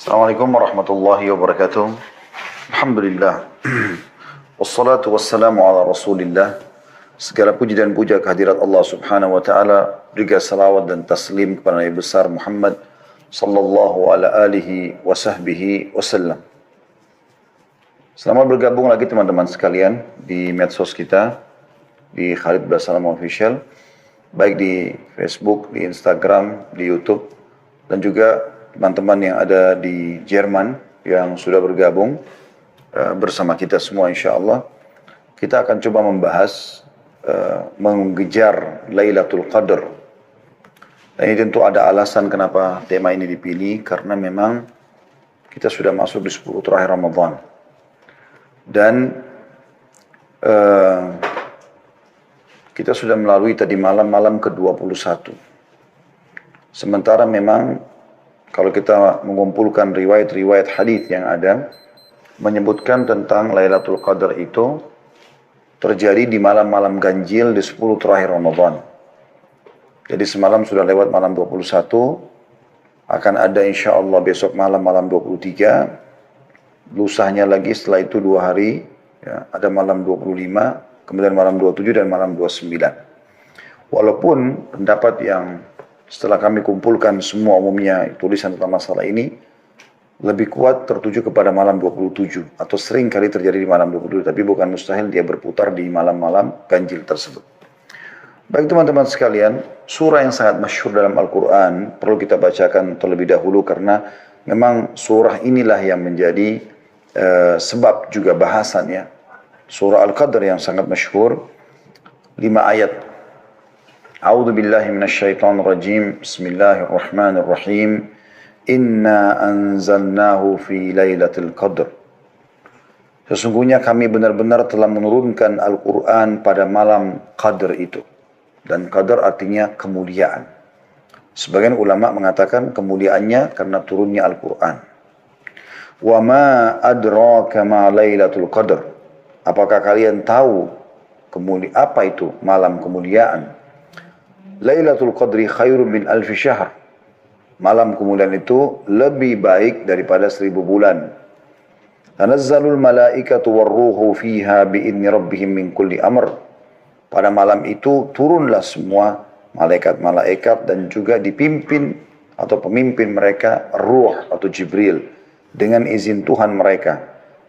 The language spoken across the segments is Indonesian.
Assalamualaikum warahmatullahi wabarakatuh. Alhamdulillah. Wassalatu wassalamu ala rasulillah. Segala puji dan puja kehadirat Allah subhanahu wa ta'ala. Juga salawat dan taslim kepada Nabi besar Muhammad sallallahu ala alihi wa sahbihi wasallam. Selamat bergabung lagi teman-teman sekalian di medsos kita, di Khalid Basalam Official, baik di Facebook, di Instagram, di YouTube, dan juga teman-teman yang ada di Jerman yang sudah bergabung bersama kita semua insya-Allah. Kita akan coba membahas mengejar Lailatul Qadar. Dan ini tentu ada alasan kenapa tema ini dipilih, karena memang kita sudah masuk di 10 terakhir Ramadan. Dan kita sudah melalui tadi malam ke-21. Sementara memang kalau kita mengumpulkan riwayat-riwayat hadis yang ada, menyebutkan tentang Lailatul Qadar itu terjadi di malam-malam ganjil di 10 terakhir Ramadan. Jadi semalam sudah lewat malam 21, akan ada insya Allah besok malam 23, lusahnya lagi setelah itu 2 hari, ya, ada malam 25, kemudian malam 27 dan malam 29. Walaupun pendapat yang setelah kami kumpulkan semua umumnya tulisan tentang masalah ini lebih kuat tertuju kepada malam 27 atau sering kali terjadi di malam 27, tapi bukan mustahil dia berputar di malam-malam ganjil tersebut. Baik teman-teman sekalian, surah yang sangat masyhur dalam Al-Quran perlu kita bacakan terlebih dahulu karena memang surah inilah yang menjadi sebab juga bahasannya. Surah Al-Qadr yang sangat masyhur, 5 ayat. A'udzu billahi minasyaitonir rajim. Bismillahirrahmanirrahim. Inna anzalnahu fi lailatul qadr. Sesungguhnya kami benar-benar telah menurunkan Al-Quran pada malam Qadr itu. Dan Qadr artinya kemuliaan. Sebagian ulama mengatakan kemuliaannya karena turunnya Al-Quran. Wa ma adraka ma lailatul qadr. Apakah kalian tahu apa itu malam kemuliaan? Lailatul Qadri khairun min alfi syahr. Malam kemuliaan itu lebih baik daripada 1000 bulan. Tanazzalul malaikatu warruhu fiha bi'idni rabbihim min kulli amr. Pada malam itu turunlah semua malaikat-malaikat dan juga dipimpin atau pemimpin mereka Ruh atau Jibril dengan izin Tuhan mereka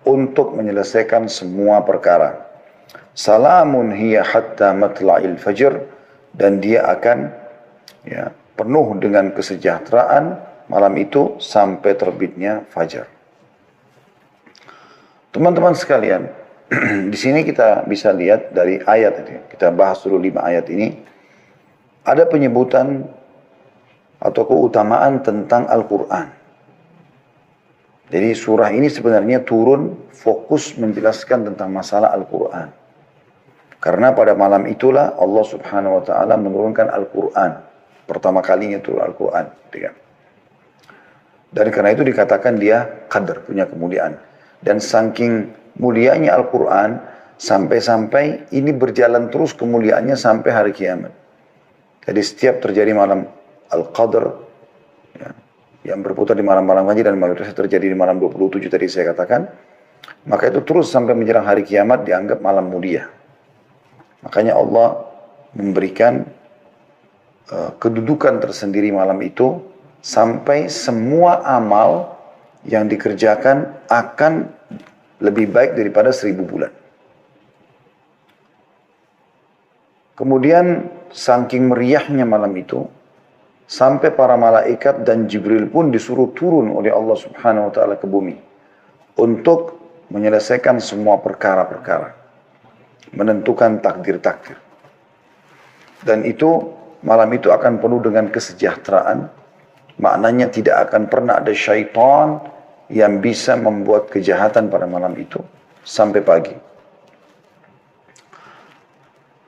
untuk menyelesaikan semua perkara. Salamun hiya hatta matla'il fajr. Dan dia akan penuh dengan kesejahteraan malam itu sampai terbitnya fajar. Teman-teman sekalian, di sini kita bisa lihat dari ayat ini. Kita bahas dulu 5 ayat ini. Ada penyebutan atau keutamaan tentang Al-Quran. Jadi surah ini sebenarnya turun fokus menjelaskan tentang masalah Al-Quran. Karena pada malam itulah Allah subhanahu wa ta'ala menurunkan Al-Quran. Pertama kalinya turun Al-Quran. Dan karena itu dikatakan dia qadr, punya kemuliaan. Dan saking mulianya Al-Quran, sampai-sampai ini berjalan terus kemuliaannya sampai hari kiamat. Jadi setiap terjadi malam Al-Qadr, yang berputar di malam-malam ganjil dan mayoritas terjadi di malam 27 tadi saya katakan, maka itu terus sampai menjelang hari kiamat dianggap malam mulia. Makanya Allah memberikan kedudukan tersendiri malam itu sampai semua amal yang dikerjakan akan lebih baik daripada 1000 bulan. Kemudian saking meriahnya malam itu sampai para malaikat dan Jibril pun disuruh turun oleh Allah Subhanahu wa taala ke bumi untuk menyelesaikan semua perkara-perkara, menentukan takdir-takdir. Dan itu malam itu akan penuh dengan kesejahteraan. Maknanya tidak akan pernah ada syaitan yang bisa membuat kejahatan pada malam itu sampai pagi.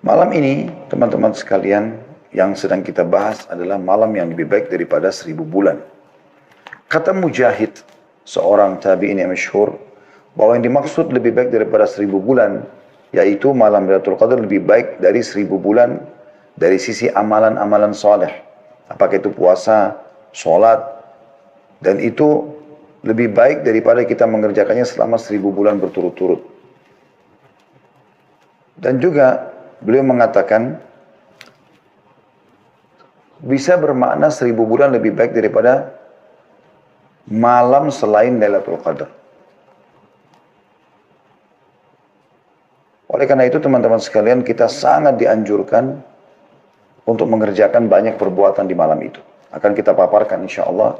Malam ini teman-teman sekalian yang sedang kita bahas adalah malam yang lebih baik daripada 1000 bulan. Kata Mujahid, seorang tabi'in yang masyhur, bahwa yang dimaksud lebih baik daripada 1000 bulan yaitu malam Lailatul Qadar lebih baik dari 1000 bulan dari sisi amalan-amalan soleh. Apakah itu puasa, sholat, dan itu lebih baik daripada kita mengerjakannya selama 1000 bulan berturut-turut. Dan juga beliau mengatakan bisa bermakna 1000 bulan lebih baik daripada malam selain Lailatul Qadar. Oleh karena itu teman-teman sekalian, kita sangat dianjurkan untuk mengerjakan banyak perbuatan di malam itu. Akan kita paparkan insya Allah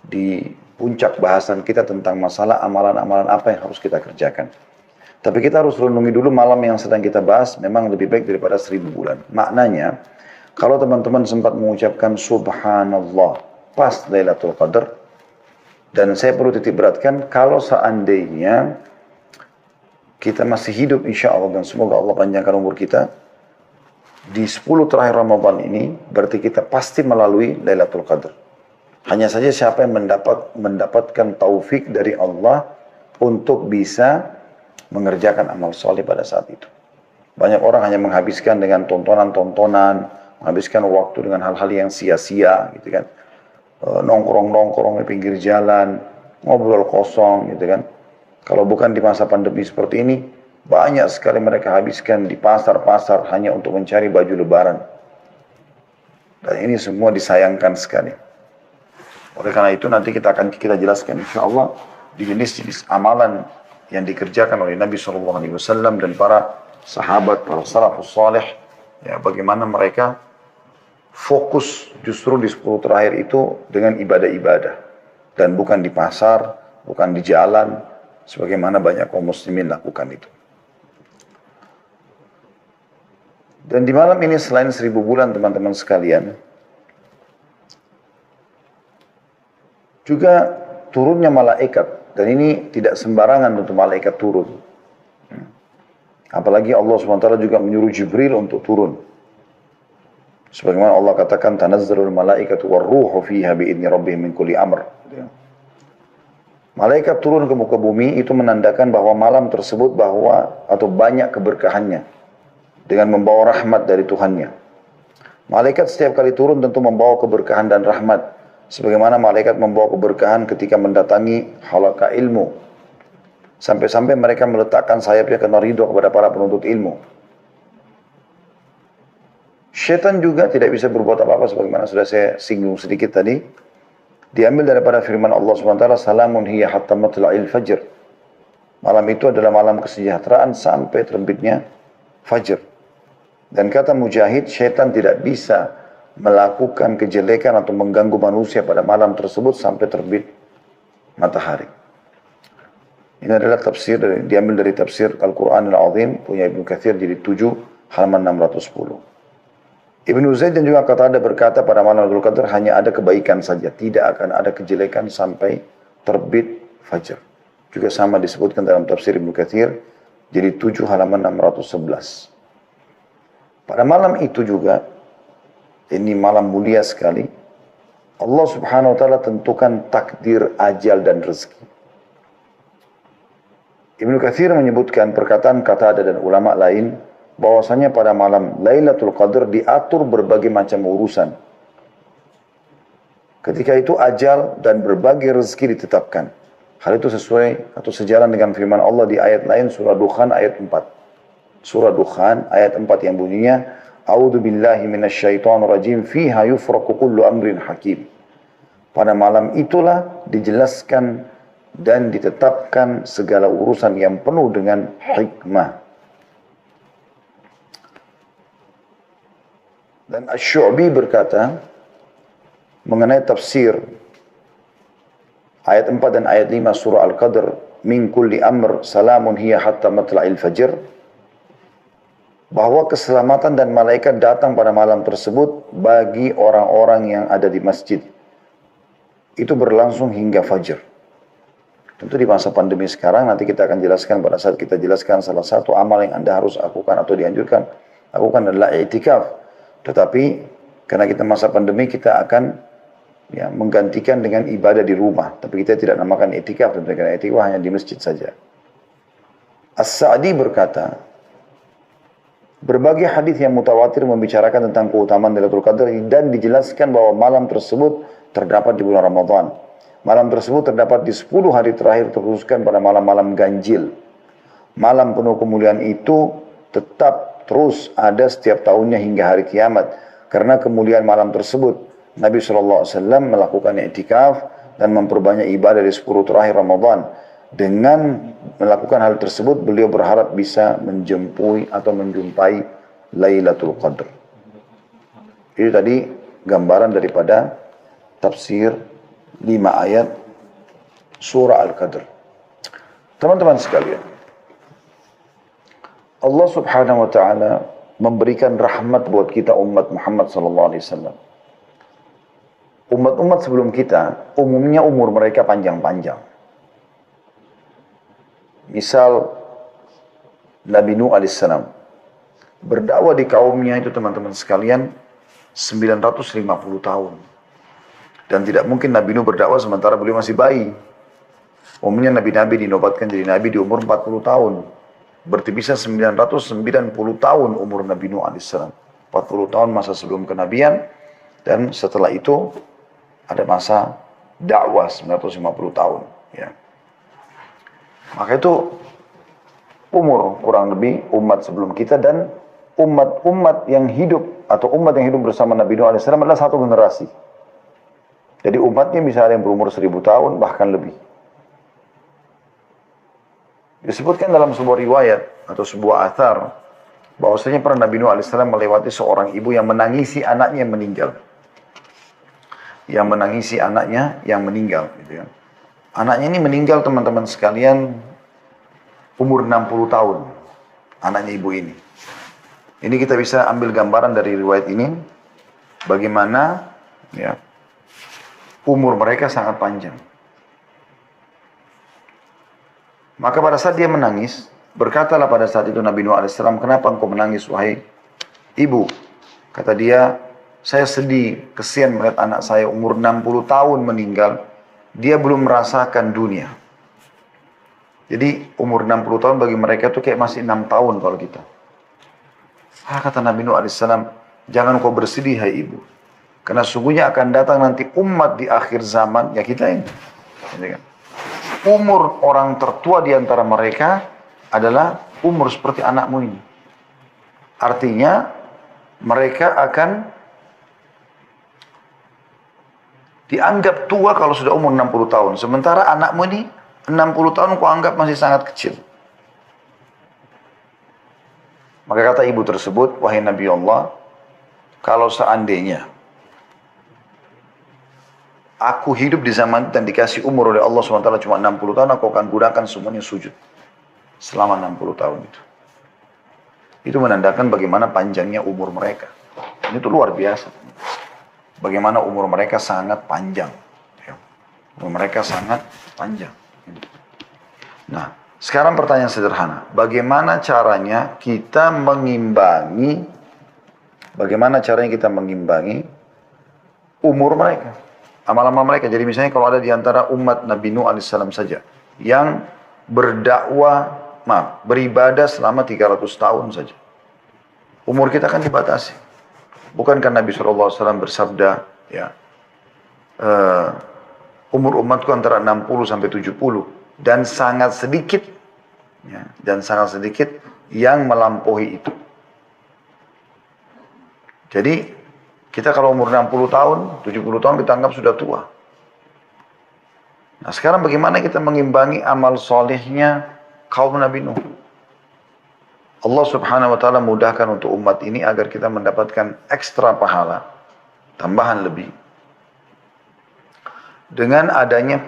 di puncak bahasan kita tentang masalah amalan-amalan apa yang harus kita kerjakan. Tapi kita harus renungi dulu malam yang sedang kita bahas memang lebih baik daripada 1000 bulan. Maknanya, kalau teman-teman sempat mengucapkan Subhanallah pas Lailatul Qadar, dan saya perlu titik beratkan, kalau seandainya kita masih hidup insya Allah dan semoga Allah panjangkan umur kita, di 10 terakhir Ramadan ini, berarti kita pasti melalui Lailatul Qadar. Hanya saja siapa yang mendapatkan taufik dari Allah untuk bisa mengerjakan amal soleh pada saat itu. Banyak orang hanya menghabiskan dengan tontonan-tontonan, menghabiskan waktu dengan hal-hal yang sia-sia, gitu kan. Nongkrong-nongkrong di pinggir jalan, ngobrol kosong, gitu kan. Kalau bukan di masa pandemi seperti ini, banyak sekali mereka habiskan di pasar-pasar hanya untuk mencari baju lebaran. Dan ini semua disayangkan sekali. Oleh karena itu nanti kita jelaskan insya Allah di jenis-jenis amalan yang dikerjakan oleh Nabi SAW dan para sahabat, para salafus salih, ya, bagaimana mereka fokus justru di 10 terakhir itu dengan ibadah-ibadah dan bukan di pasar, bukan di jalan, sebagaimana banyak kaum muslimin lakukan itu. Dan di malam ini selain 1000 bulan teman-teman sekalian, juga turunnya malaikat, dan ini tidak sembarangan untuk malaikat turun. Apalagi Allah SWT juga menyuruh Jibril untuk turun. Sebagaimana Allah katakan, tanazzalul malaikatu warruhu fiha biidni rabbihim min kulli amr. Malaikat turun ke muka bumi itu menandakan bahwa malam tersebut atau banyak keberkahannya dengan membawa rahmat dari Tuhannya. Malaikat setiap kali turun tentu membawa keberkahan dan rahmat. Sebagaimana malaikat membawa keberkahan ketika mendatangi halaqah ilmu. Sampai-sampai mereka meletakkan sayapnya karena ridho kepada para penuntut ilmu. Syaitan juga tidak bisa berbuat apa-apa sebagaimana sudah saya singgung sedikit tadi. Diambil daripada firman Allah SWT, salamun hiya hatta matla'il fajr. Malam itu adalah malam kesejahteraan sampai terbitnya fajr. Dan kata Mujahid, syaitan tidak bisa melakukan kejelekan atau mengganggu manusia pada malam tersebut sampai terbit matahari. Ini adalah tafsir diambil dari tafsir Al-Quran Al-Azim punya Ibnu Katsir jilid 7 halaman 610. Ibnu Zaid dan juga Qatadah berkata pada malam Lailatul Qadar hanya ada kebaikan saja, tidak akan ada kejelekan sampai terbit fajar. Juga sama disebutkan dalam tafsir Ibnu Katsir jilid 7 halaman 611. Pada malam itu juga, ini malam mulia sekali, Allah Subhanahu wa taala tentukan takdir, ajal dan rezeki. Ibnu Katsir menyebutkan perkataan Qatadah dan ulama lain bahwasanya pada malam Lailatul Qadar diatur berbagai macam urusan. Ketika itu ajal dan berbagai rezeki ditetapkan. Hal itu sesuai atau sejalan dengan firman Allah di ayat lain surah Dukhan ayat 4. Surah Dukhan ayat 4 yang bunyinya A'udzu billahi minasyaitonir rajim fiha yufraqu kullu amrin hakim. Pada malam itulah dijelaskan dan ditetapkan segala urusan yang penuh dengan hikmah. Dan Asy-Syu'bi berkata mengenai tafsir ayat 4 dan ayat 5 surah Al-Qadr, min kulli amr salamun hiya hatta matla'il fajr, bahwa keselamatan dan malaikat datang pada malam tersebut bagi orang-orang yang ada di masjid. Itu berlangsung hingga fajar. Tentu di masa pandemi sekarang nanti kita akan jelaskan pada saat kita jelaskan salah satu amal yang Anda harus lakukan atau dianjurkan lakukan adalah i'tikaf. Tetapi karena kita masa pandemi kita akan menggantikan dengan ibadah di rumah. Tapi kita tidak namakan i'tikaf, karena i'tikaf hanya di masjid saja. As-Sa'di berkata, berbagai hadis yang mutawatir membicarakan tentang keutamaan Lailatul Qadar dan dijelaskan bahwa malam tersebut terdapat di bulan Ramadan. Malam tersebut terdapat di 10 hari terakhir terkhususkan pada malam-malam ganjil. Malam penuh kemuliaan itu tetap terus ada setiap tahunnya hingga hari kiamat. Karena kemuliaan malam tersebut, Nabi SAW melakukan i'tikaf dan memperbanyak ibadah di 10 terakhir Ramadan. Dengan melakukan hal tersebut, beliau berharap bisa menjumpai Lailatul Qadr. Itu tadi gambaran daripada tafsir 5 ayat surah Al-Qadr. Teman-teman sekalian, Allah Subhanahu wa taala memberikan rahmat buat kita umat Muhammad sallallahu alaihi wasallam. Umat-umat sebelum kita umumnya umur mereka panjang-panjang. Misal Nabi Nuh alaihissalam berdakwah di kaumnya itu teman-teman sekalian 950 tahun. Dan tidak mungkin Nabi Nuh berdakwah sementara beliau masih bayi. Umumnya nabi-nabi dinobatkan jadi nabi di umur 40 tahun. Berarti bisa 990 tahun umur Nabi Nuh alaihissalam. 40 tahun masa sebelum kenabian, dan setelah itu ada masa dakwah 950 tahun. Ya. Maka itu umur kurang lebih umat sebelum kita, dan umat-umat yang hidup atau umat yang hidup bersama Nabi Nuh alaihissalam adalah satu generasi. Jadi umatnya bisa ada yang berumur 1000 tahun bahkan lebih. Disebutkan dalam sebuah riwayat atau sebuah athar bahwasanya pernah Nabi Nuh alaihissalam melewati seorang ibu yang menangisi anaknya yang meninggal. Yang menangisi anaknya yang meninggal, gitu ya. Anaknya ini meninggal teman-teman sekalian umur 60 tahun. Anaknya ibu ini. Ini kita bisa ambil gambaran dari riwayat ini bagaimana ya umur mereka sangat panjang. Maka pada saat dia menangis, berkatalah pada saat itu Nabi Nuh alaihissalam, "Kenapa engkau menangis wahai ibu?" Kata dia, "Saya sedih, kesian melihat anak saya umur 60 tahun meninggal. Dia belum merasakan dunia." Jadi umur 60 tahun bagi mereka itu kayak masih 6 tahun kalau kita. Kata Nabi Nuh alaihissalam, "Jangan kau bersedih hai ibu. Karena sungguhnya akan datang nanti umat di akhir zaman," ya kita ini. Umur orang tertua di antara mereka adalah umur seperti anakmu ini. Artinya mereka akan dianggap tua kalau sudah umur 60 tahun. Sementara anakmu ini 60 tahun kau anggap masih sangat kecil. Maka kata ibu tersebut, "Wahai Nabi Allah, kalau seandainya aku hidup di zaman dan dikasih umur oleh Allah SWT cuma 60 tahun, aku akan gunakan semuanya sujud selama 60 tahun itu." Itu menandakan bagaimana panjangnya umur mereka. Itu luar biasa. Bagaimana umur mereka sangat panjang. Umur mereka sangat panjang. Nah, sekarang pertanyaan sederhana. Bagaimana caranya kita mengimbangi umur mereka, amal-amal mereka. Jadi misalnya kalau ada di antara umat Nabi Nuh alaihissalam saja yang beribadah selama 300 tahun saja. Umur kita kan dibatasi. Bukankah Nabi SAW bersabda, ya, umur umatku antara 60 sampai 70 dan sangat sedikit yang melampaui itu. Jadi kita kalau umur 60 tahun, 70 tahun kita anggap sudah tua. Nah sekarang bagaimana kita mengimbangi amal solehnya kaum Nabi Nuh? Allah Subhanahu wa taala mudahkan untuk umat ini agar kita mendapatkan ekstra pahala, tambahan lebih. Dengan adanya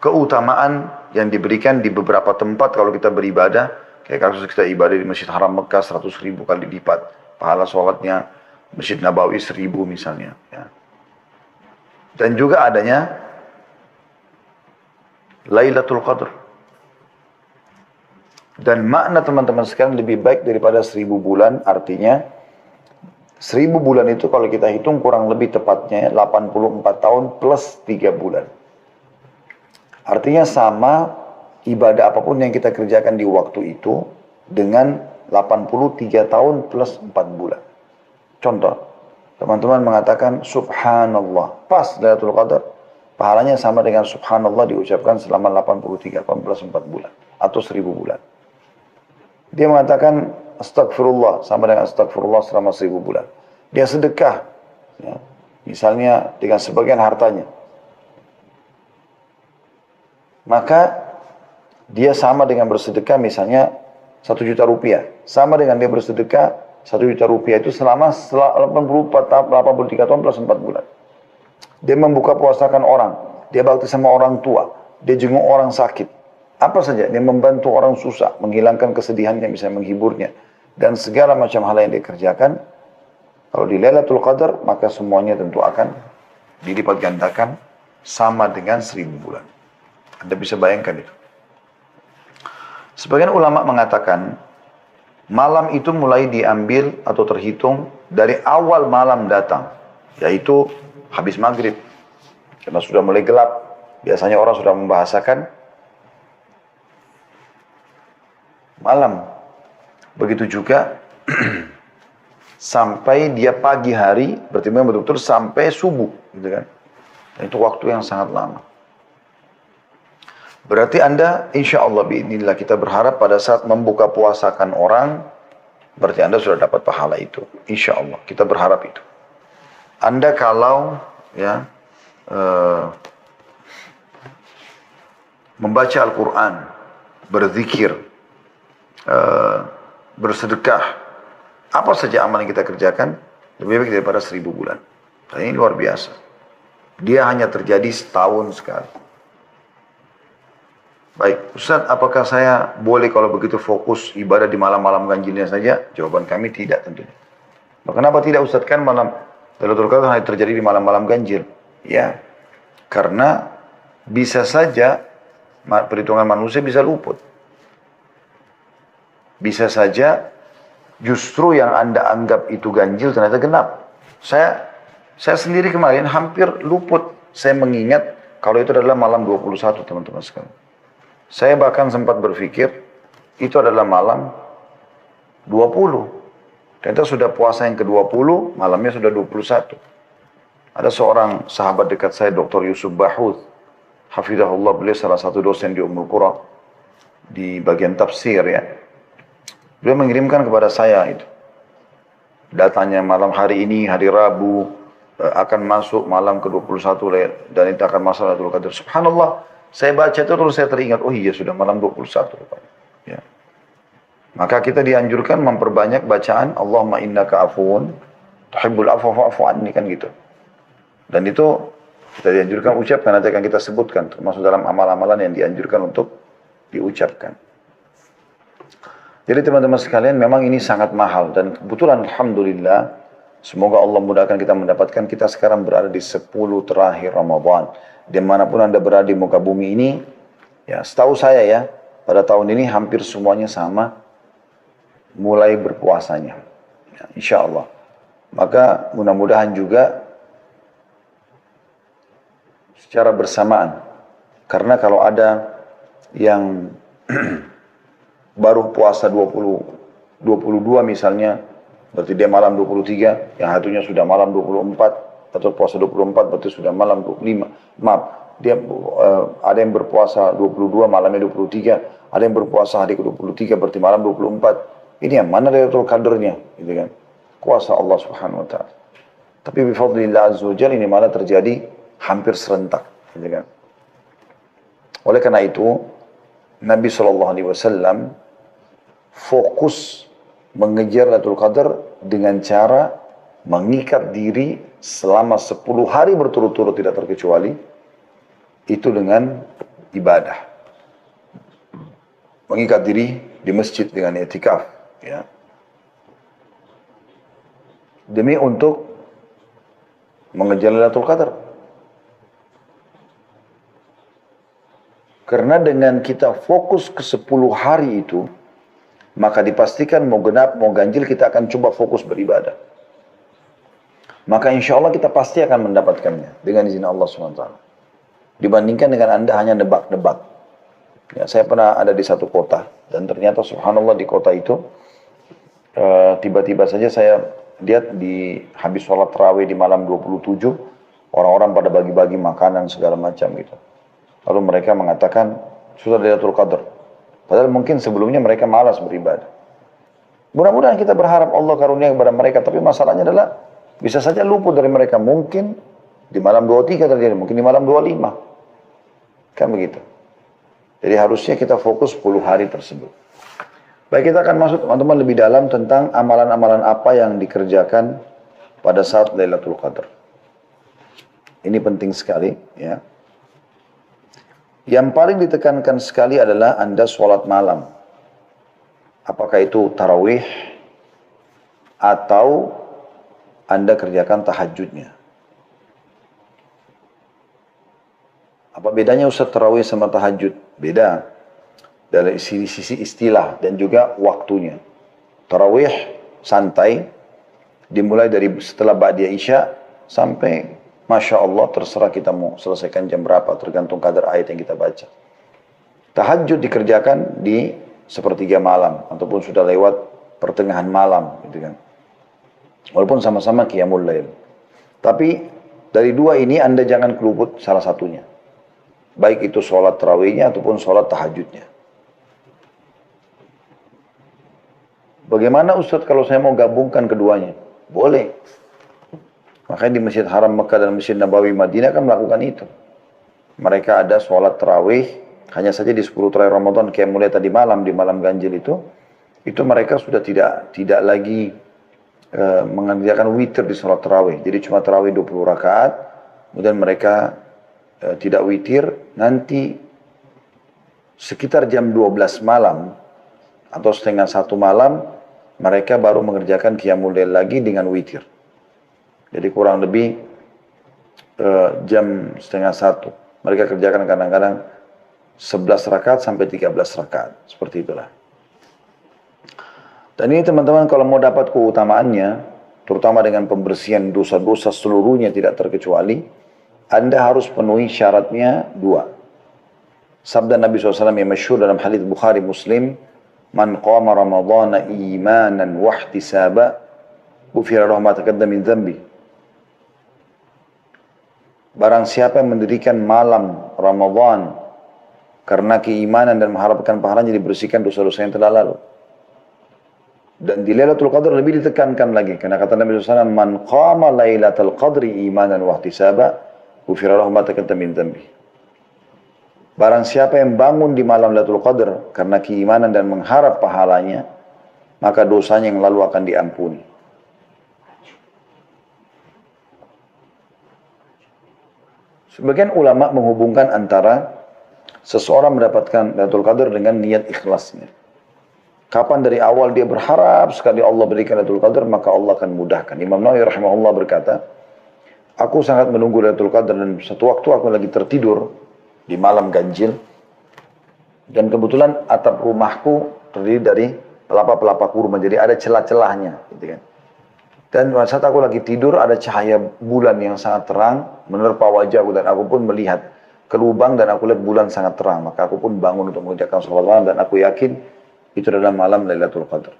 keutamaan yang diberikan di beberapa tempat kalau kita beribadah, kayak kasus kita ibadah di Masjid Haram Mekah 100.000 kali lipat pahala sholatnya, Masjid Nabawi 1000 misalnya, ya. Dan juga adanya Lailatul Qadr. Dan makna teman-teman sekalian lebih baik daripada 1000 bulan, artinya 1000 bulan itu kalau kita hitung kurang lebih tepatnya 84 tahun plus 3 bulan. Artinya sama ibadah apapun yang kita kerjakan di waktu itu dengan 83 tahun plus 4 bulan. Contoh, teman-teman mengatakan subhanallah, pas Lailatul Qadar. pahalanya sama dengan subhanallah diucapkan selama 83, 4 bulan. Atau 1000 bulan. Dia mengatakan astagfirullah sama dengan astagfirullah selama 1000 bulan. Dia sedekah, ya, misalnya dengan sebagian hartanya. Maka dia sama dengan bersedekah misalnya 1 juta rupiah. Sama dengan dia bersedekah 1 juta rupiah itu selama 83 tahun plus 4 bulan. Dia membuka puasakan orang. Dia bakti sama orang tua. Dia jenguk orang sakit. Apa saja. Dia membantu orang susah. Menghilangkan kesedihannya, bisa menghiburnya. Dan segala macam hal yang dia kerjakan. Kalau di Lailatul Qadar, maka semuanya tentu akan dilipat gandakan sama dengan 1000 bulan. Anda bisa bayangkan itu. Sebagian ulama mengatakan, malam itu mulai diambil atau terhitung dari awal malam datang. Yaitu habis maghrib. Karena sudah mulai gelap. Biasanya orang sudah membahasakan malam. Begitu juga sampai dia pagi hari, berarti memang betul-betul sampai subuh. Gitu kan? Dan itu waktu yang sangat lama. Berarti Anda, insya Allah, biidznillah, kita berharap pada saat membuka puasakan orang, berarti Anda sudah dapat pahala itu. Insya Allah, kita berharap itu. Anda kalau ya membaca Al-Quran, berzikir, bersedekah, apa saja amal yang kita kerjakan, lebih baik daripada 1000 bulan. Dan ini luar biasa. Dia hanya terjadi setahun sekali. Baik, Ustaz, apakah saya boleh kalau begitu fokus ibadah di malam-malam ganjilnya saja? Jawaban kami tidak tentunya. Kenapa tidak, Ustaz? Kan malam Lailatul Qadar hanya terjadi di malam-malam ganjil. Ya, karena bisa saja perhitungan manusia bisa luput. Bisa saja justru yang Anda anggap itu ganjil ternyata genap. Saya sendiri kemarin hampir luput. Saya mengingat kalau itu adalah malam 21, teman-teman sekalian. Saya bahkan sempat berpikir itu adalah malam 20. Ternyata sudah puasa yang ke-20, malamnya sudah 21. Ada seorang sahabat dekat saya, Dr. Yusuf Bahuth, hafizahullah, beliau salah satu dosen di Ummul Qura, di bagian tafsir ya. Beliau mengirimkan kepada saya itu. Datanya malam hari ini, hari Rabu, akan masuk malam ke-21, dan itu akan masuk Lailatul Qadar. Subhanallah, saya baca itu terus saya teringat, oh iya sudah malam 21. Ya. Maka kita dianjurkan memperbanyak bacaan Allahumma innaka afuun tuhibbul afwa fa'fu anni, kan gitu. Dan itu kita dianjurkan ucapkan, nanti akan kita sebutkan termasuk dalam amal-amalan yang dianjurkan untuk diucapkan. Jadi teman-teman sekalian, memang ini sangat mahal dan kebetulan alhamdulillah, semoga Allah mudahkan kita mendapatkan, kita sekarang berada di 10 terakhir Ramadan. Dimanapun Anda berada di muka bumi ini, ya setahu saya ya, pada tahun ini hampir semuanya sama mulai berpuasanya, ya, insya Allah. Maka mudah-mudahan juga secara bersamaan, karena kalau ada yang baru puasa 22 misalnya, berarti dia malam 23, yang satunya sudah malam 24, atau puasa 24 berarti sudah malam 25. Maaf, dia ada yang berpuasa 22, malamnya 23, ada yang berpuasa hari ke-23 berarti malam 24. Ini yang mana Lailatul Qadarnya, gitu kan? Kuasa Allah Subhanahu wa taala. Tapi bifadlillah azza wajalla ini malah terjadi hampir serentak, gitu kan? Oleh karena itu, Nabi SAW fokus mengejar Lailatul Qadar dengan cara mengikat diri selama 10 hari berturut-turut tidak terkecuali, itu dengan ibadah. Mengikat diri di masjid dengan i'tikaf, ya. Demi untuk mengejar Lailatul Qadar. Karena dengan kita fokus ke 10 hari itu, maka dipastikan mau genap, mau ganjil, kita akan coba fokus beribadah. Maka insya Allah kita pasti akan mendapatkannya dengan izin Allah SWT. Dibandingkan dengan Anda hanya nebak-nebak. Ya, saya pernah ada di satu kota, dan ternyata subhanallah di kota itu, tiba-tiba saja saya lihat di habis sholat tarawih di malam 27, Orang-orang pada bagi-bagi makanan segala macam gitu. Lalu mereka mengatakan, sudah Lailatul Qadar. Padahal mungkin sebelumnya mereka malas beribadah. Mudah-mudahan kita berharap Allah karunia kepada mereka, tapi masalahnya adalah bisa saja luput dari mereka. Mungkin di malam 23 terjadi, mungkin di malam 25. Kan begitu. Jadi harusnya kita fokus 10 hari tersebut. Baik, kita akan masuk teman-teman lebih dalam tentang amalan-amalan apa yang dikerjakan pada saat Lailatul Qadar. Ini penting sekali, ya. Yang paling ditekankan sekali adalah Anda sholat malam. Apakah itu tarawih atau Anda kerjakan tahajudnya. Apa bedanya Ustaz tarawih sama tahajud? Beda dari sisi istilah dan juga waktunya. Tarawih santai, dimulai dari setelah Ba'da Isya sampai Masya Allah, terserah kita mau selesaikan jam berapa, tergantung kadar ayat yang kita baca. Tahajud dikerjakan di sepertiga malam, ataupun sudah lewat pertengahan malam, gitu kan. Walaupun sama-sama qiyamul lail. Tapi dari dua ini Anda jangan keluput salah satunya. Baik itu sholat tarawihnya ataupun sholat tahajudnya. Bagaimana Ustaz kalau saya mau gabungkan keduanya? Boleh. Makanya di Masjid Haram Mekah dan Masjid Nabawi Madinah kan melakukan itu. Mereka ada sholat tarawih, hanya saja di 10 terakhir Ramadan, kayak mulai tadi malam, di malam ganjil itu mereka sudah tidak lagi mengerjakan witir di sholat tarawih. Jadi cuma tarawih 20 rakaat, kemudian mereka tidak witir, nanti sekitar jam 12 malam, atau setengah 1 malam, mereka baru mengerjakan qiyamul lail lagi dengan witir. Jadi kurang lebih jam setengah 1. Mereka kerjakan kadang-kadang 11 rakaat sampai 13 rakaat. Seperti itulah. Dan ini teman-teman kalau mau dapat keutamaannya, terutama dengan pembersihan dosa-dosa seluruhnya tidak terkecuali, Anda harus penuhi syaratnya 2. Sabda Nabi SAW yang masyhur dalam hadits Bukhari Muslim, "Man qama Ramadhana imanan wahtisaba, ghufira lahu ma taqaddama min dhanbi." Barang siapa yang mendirikan malam Ramadan karena keimanan dan mengharapkan pahalanya, dibersihkan dosa-dosa yang telah lalu. Dan di Lailatul Qadar lebih ditekankan lagi, karena kata Nabi SAW, "Man qama Lailatul Qadri imanan wa ihtisaba, ghufira lahu ma taqaddama min dhanbi." Barang siapa yang bangun di malam Lailatul Qadar karena keimanan dan mengharap pahalanya, maka dosanya yang lalu akan diampuni. Sebagian ulama menghubungkan antara seseorang mendapatkan Lailatul Qadar dengan niat ikhlasnya. Kapan dari awal dia berharap sekali Allah berikan Lailatul Qadar, maka Allah akan mudahkan. Imam Nawawi rahimahullah berkata, aku sangat menunggu Lailatul Qadar dan satu waktu aku lagi tertidur di malam ganjil. Dan kebetulan atap rumahku terdiri dari pelapa-pelapa kurma, jadi ada celah-celahnya. Gitu kan. Dan saat aku lagi tidur, ada cahaya bulan yang sangat terang menerpa wajahku, dan aku pun melihat ke lubang dan aku lihat bulan sangat terang. Maka aku pun bangun untuk mengerjakan sholat malam, dan aku yakin itu adalah malam Lailatul Qadar.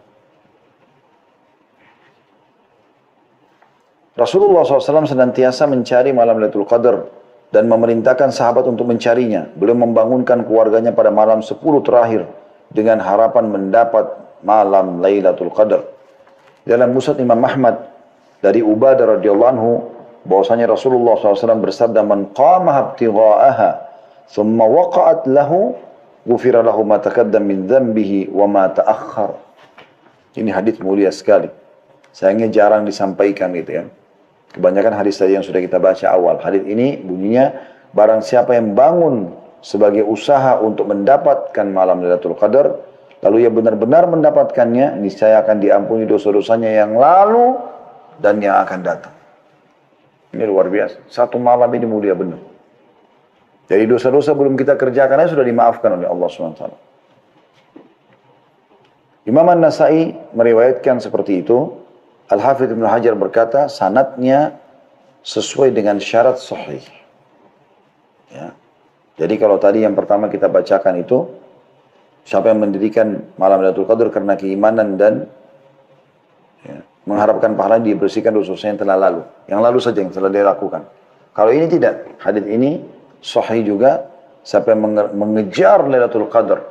Rasulullah SAW senantiasa mencari malam Lailatul Qadar dan memerintahkan sahabat untuk mencarinya. Beliau membangunkan keluarganya pada malam 10 terakhir dengan harapan mendapat malam Lailatul Qadar. Dalam Musnad Imam Ahmad dari Ubadah radhiyallahu anhu, bahwasanya Rasulullah SAW bersabda, "Man qama ibtigha'aha thumma waqa'at lahu, ghufira lahu ma taqaddama min dhanbihi wa ma ta'akhkhar." Ini hadis mulia sekali. Sayangnya jarang disampaikan gitu ya. Kebanyakan hadis tadi yang sudah kita baca awal. Hadis ini bunyinya, barang siapa yang bangun sebagai usaha untuk mendapatkan malam Lailatul Qadar, lalu ia benar-benar mendapatkannya, niscaya akan diampuni dosa-dosanya yang lalu dan yang akan datang. Ini luar biasa. Satu malam ini mulia benar. Jadi dosa-dosa belum kita kerjakan sudah dimaafkan oleh Allah SWT. Imam An-Nasai meriwayatkan seperti itu. Al-Hafidh Ibn Hajar berkata, sanadnya sesuai dengan syarat sahih. Ya. Jadi kalau tadi yang pertama kita bacakan itu, siapa yang mendirikan malam Lailatul Qadar karena keimanan dan mengharapkan pahala, dibersihkan dosa yang telah lalu. Yang lalu saja yang telah dia lakukan. Kalau ini tidak, hadis ini sahih juga, siapa yang mengejar Lailatul Qadar,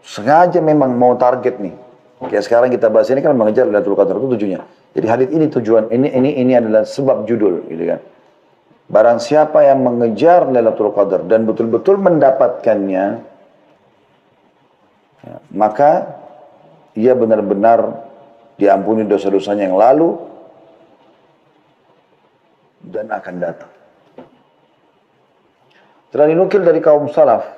sengaja memang mau target nih. Kayak sekarang kita bahas ini kan mengejar Lailatul Qadar itu tujuannya. Jadi hadis ini tujuan ini adalah sebab judul gitu kan. Barang siapa yang mengejar Lailatul Qadar dan betul-betul mendapatkannya, ya, maka ia benar-benar diampuni dosa-dosanya yang lalu dan akan datang. Telah dinukil dari kaum salaf,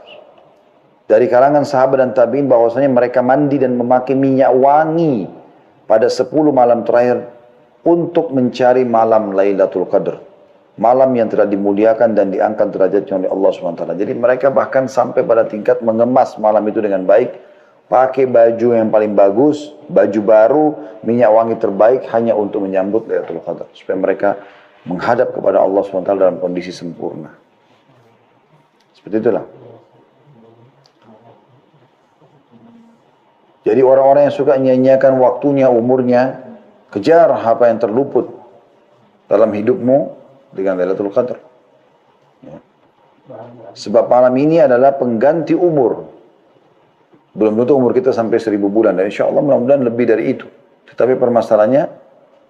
dari kalangan sahabat dan tabi'in bahwasanya mereka mandi dan memakai minyak wangi pada 10 malam terakhir untuk mencari malam Lailatul Qadar. Malam yang telah dimuliakan dan diangkat derajatnya oleh Allah SWT. Jadi mereka bahkan sampai pada tingkat mengemas malam itu dengan baik, pakai baju yang paling bagus, baju baru, minyak wangi terbaik hanya untuk menyambut Lailatul Qadar. Supaya mereka menghadap kepada Allah SWT dalam kondisi sempurna. Seperti itulah. Jadi orang-orang yang suka nyanyiakan waktunya, umurnya, kejar apa yang terluput dalam hidupmu dengan Lailatul Qadar. Ya. Sebab malam ini adalah pengganti umur. Belum tentu umur kita sampai 1000 bulan. Dan insya Allah mudah-mudahan lebih dari itu. Tetapi permasalahannya,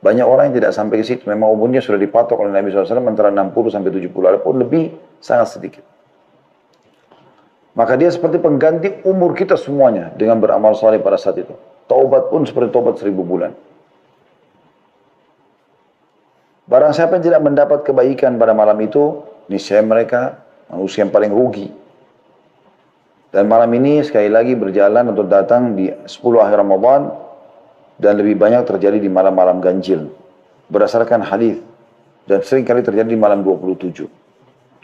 banyak orang yang tidak sampai ke situ. Memang umurnya sudah dipatok oleh Nabi SAW antara 60 sampai 70. Adapun lebih sangat sedikit. Maka dia seperti pengganti umur kita semuanya dengan beramal saleh pada saat itu. Taubat pun seperti taubat 1000 bulan. Barang siapa yang tidak mendapat kebaikan pada malam itu, niscaya mereka manusia yang paling rugi. Dan malam ini sekali lagi berjalan untuk datang di 10 akhir Ramadan dan lebih banyak terjadi di malam-malam ganjil. Berdasarkan hadis dan sering kali terjadi di malam 27.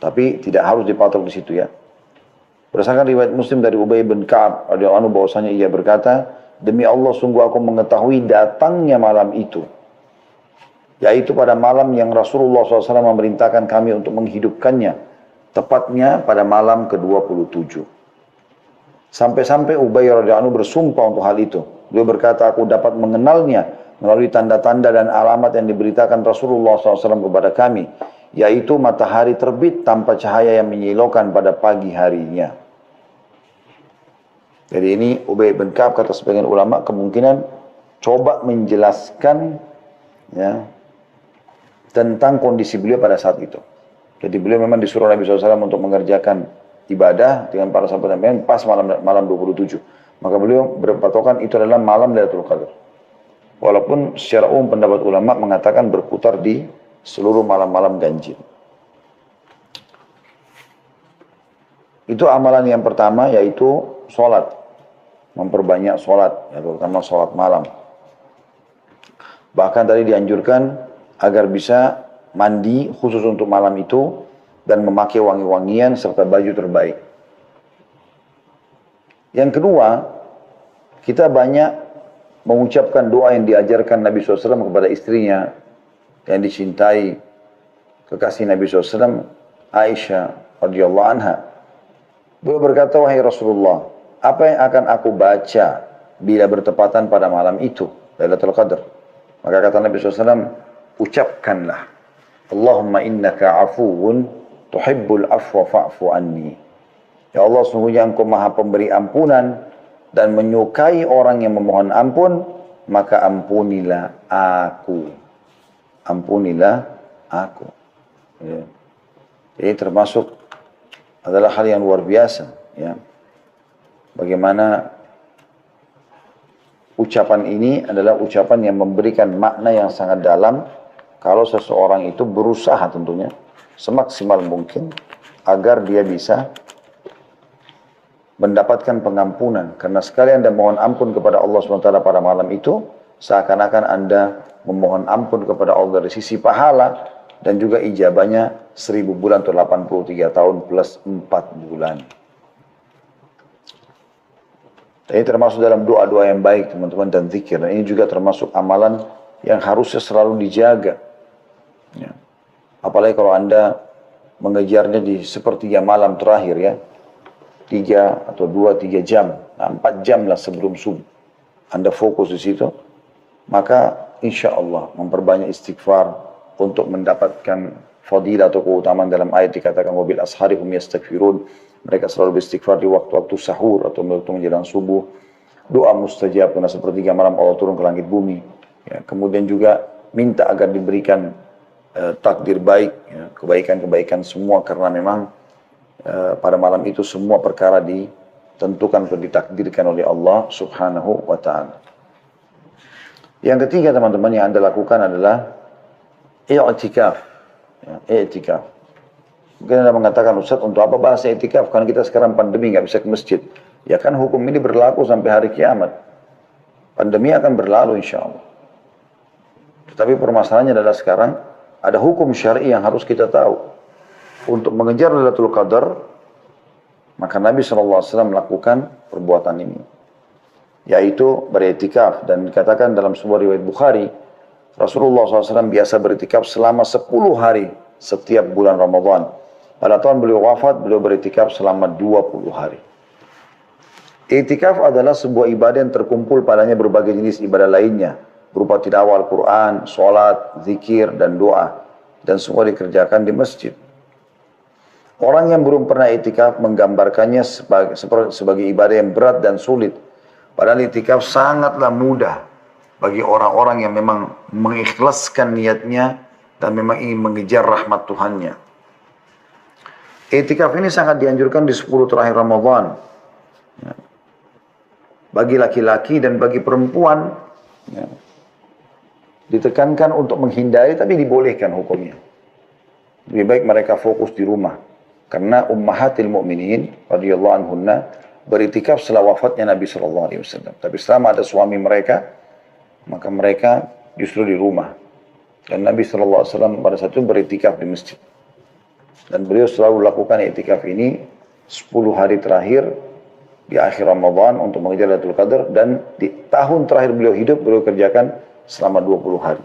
Tapi tidak harus dipatok di situ ya. Berdasarkan riwayat Muslim dari Ubay bin Ka'ab radhiyallahu anhu bahwasanya ia berkata, demi Allah sungguh aku mengetahui datangnya malam itu. Yaitu pada malam yang Rasulullah SAW memerintahkan kami untuk menghidupkannya. Tepatnya pada malam ke-27. Sampai-sampai Ubay radhiyallahu anhu bersumpah untuk hal itu. Beliau berkata, aku dapat mengenalnya melalui tanda-tanda dan alamat yang diberitakan Rasulullah SAW kepada kami. Yaitu matahari terbit tanpa cahaya yang menyilaukan pada pagi harinya. Jadi ini Ubay bin Ka'ab kata sebagian ulama kemungkinan coba menjelaskan ya, tentang kondisi beliau pada saat itu. Jadi beliau memang disuruh Nabi SAW untuk mengerjakan ibadah dengan para sahabat dan pas malam 27. Maka beliau berpatokan itu adalah malam Lailatul Qadar. Walaupun secara umum pendapat ulama mengatakan berputar di seluruh malam-malam ganjil. Itu amalan yang pertama yaitu sholat. Memperbanyak sholat, ya, terutama sholat malam. Bahkan tadi dianjurkan agar bisa mandi khusus untuk malam itu dan memakai wangi-wangian serta baju terbaik. Yang kedua, kita banyak mengucapkan doa yang diajarkan Nabi SAW kepada istrinya yang dicintai kekasih Nabi SAW, Aisyah radhiyallahu anha. Beliau berkata, wahai Rasulullah, apa yang akan aku baca bila bertepatan pada malam itu, Lailatul Qadar? Maka kata Nabi SAW, ucapkanlah, Allahumma innaka afuwun tuhibbul afwa fa'fu anni. Ya Allah, sungguhnya Engkau maha pemberi ampunan dan menyukai orang yang memohon ampun, maka ampunilah aku. Ampunilah aku. Ya. Ini termasuk adalah hal yang luar biasa. Ya. Bagaimana ucapan ini adalah ucapan yang memberikan makna yang sangat dalam kalau seseorang itu berusaha tentunya semaksimal mungkin agar dia bisa mendapatkan pengampunan. Karena sekali Anda mohon ampun kepada Allah SWT pada malam itu, seakan-akan Anda memohon ampun kepada Allah dari sisi pahala dan juga ijabahnya 1000 bulan atau 83 tahun plus 4 bulan. Ini termasuk dalam doa-doa yang baik teman-teman dan zikir. Dan ini juga termasuk amalan yang harusnya selalu dijaga. Ya. Apalagi kalau Anda mengejarnya di sepertiga malam terakhir ya. 3 atau 2-3 jam. Nah, 4 jam lah sebelum subuh. Anda fokus di situ. Maka insya Allah memperbanyak istighfar untuk mendapatkan fadilah atau keutamaan dalam ayat dikatakan wabil ashari hum yastaghfirun. Mereka selalu beristighfar di waktu-waktu sahur atau waktu menjelang subuh. Doa mustajab karena sepertiga malam Allah turun ke langit bumi. Ya, kemudian juga minta agar diberikan takdir baik, ya, kebaikan-kebaikan semua karena memang pada malam itu semua perkara ditentukan atau ditakdirkan oleh Allah Subhanahu wa taala. Yang ketiga teman-teman yang Anda lakukan adalah i'tikaf. Ya, i'tikaf. Mungkin Anda mengatakan, Ustaz, untuk apa bahas i'tikaf? Karena kita sekarang pandemi nggak bisa ke masjid. Ya kan hukum ini berlaku sampai hari kiamat. Pandemi akan berlalu insya Allah. Tetapi permasalahannya adalah sekarang ada hukum syar'i yang harus kita tahu. Untuk mengejar Lailatul Qadar, maka Nabi SAW melakukan perbuatan ini. Yaitu beriktikaf. Dan dikatakan dalam sebuah riwayat Bukhari, Rasulullah SAW biasa beriktikaf selama 10 hari setiap bulan Ramadan. Pada tahun beliau wafat, beliau beriktikaf selama 20 hari. Iktikaf adalah sebuah ibadah yang terkumpul padanya berbagai jenis ibadah lainnya, berupa tilawah Al-Quran, sholat, zikir, dan doa. Dan semua dikerjakan di masjid. Orang yang belum pernah iktikaf menggambarkannya sebagai ibadah yang berat dan sulit. Padahal iktikaf sangatlah mudah bagi orang-orang yang memang mengikhlaskan niatnya dan memang ingin mengejar rahmat Tuhannya. Iktikaf ini sangat dianjurkan di 10 terakhir Ramadan. Bagi laki-laki dan bagi perempuan, ya, ditekankan untuk menghindari, tapi dibolehkan hukumnya. Lebih baik mereka fokus di rumah. Karena ummahatil mu'minin, radhiyallahu anhunna, beriktikaf setelah wafatnya Nabi SAW. Tapi selama ada suami mereka, maka mereka justru di rumah. Dan Nabi SAW pada saat itu beriktikaf di masjid. Dan beliau selalu lakukan iktikaf ini 10 hari terakhir di akhir Ramadan untuk mengejar Lailatul Qadar, dan di tahun terakhir beliau hidup, beliau kerjakan selama 20 hari.